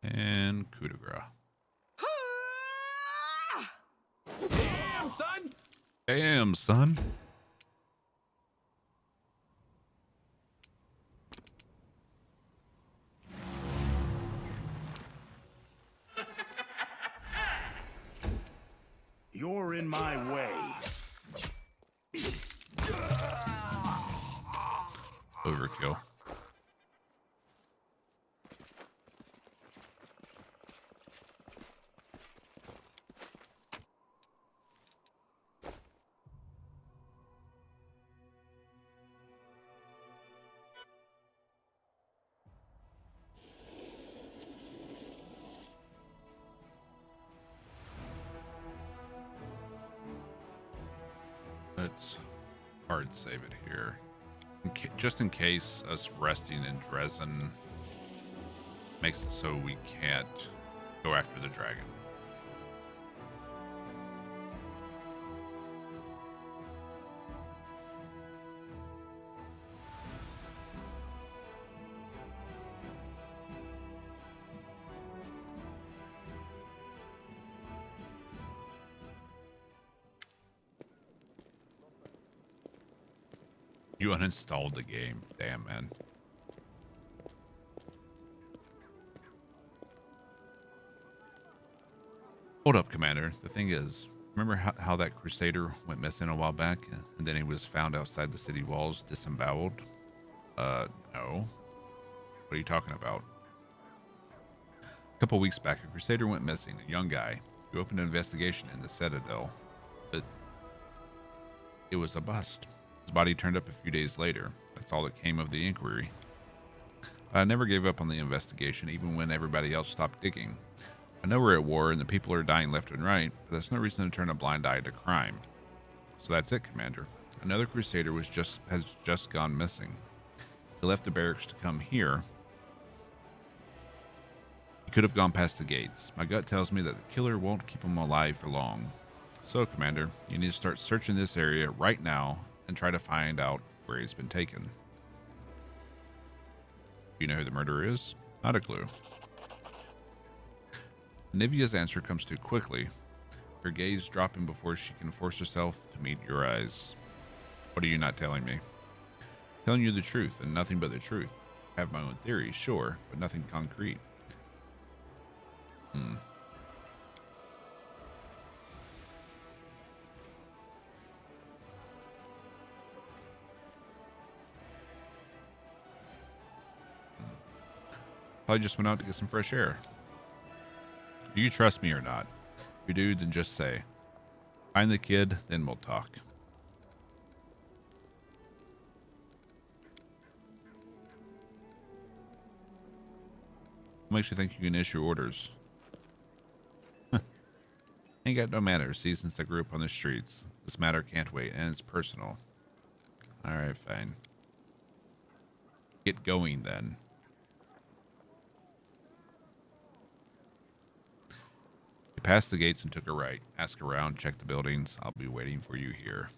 A: And coup de grace.
B: Damn, son!
A: Damn, son.
C: You're in my way.
A: Overkill. Let's hard save it here. Just in case us resting in Dresden makes it so we can't go after the dragon. You uninstalled the game. Damn, man. Hold up, Commander. The thing is, remember how that Crusader went missing a while back? And then he was found outside the city walls, disemboweled? No. What are you talking about? A couple weeks back, a Crusader went missing, a young guy. We opened an investigation in the Citadel, but it was a bust. His body turned up a few days later. That's all that came of the inquiry. I never gave up on the investigation, even when everybody else stopped digging. I know we're at war and the people are dying left and right, but that's no reason to turn a blind eye to crime. So that's it, Commander. Another Crusader has just gone missing. He left the barracks to come here. He could have gone past the gates. My gut tells me that the killer won't keep him alive for long. So, Commander, you need to start searching this area right now and try to find out where he's been taken. You know who the murderer is? Not a clue. Nivea's answer comes too quickly, her gaze dropping before she can force herself to meet your eyes. What are you not telling me? Telling you the truth, and nothing but the truth. I have my own theories, sure, but nothing concrete. Probably just went out to get some fresh air. Do you trust me or not? If you do, then just say. Find the kid, then we'll talk. What makes you think you can issue orders? Ain't got no manners. See, since I grew up on the streets. This matter can't wait, and it's personal. Alright, fine. Get going, then. You passed the gates and took a right. Ask around, check the buildings. I'll be waiting for you here.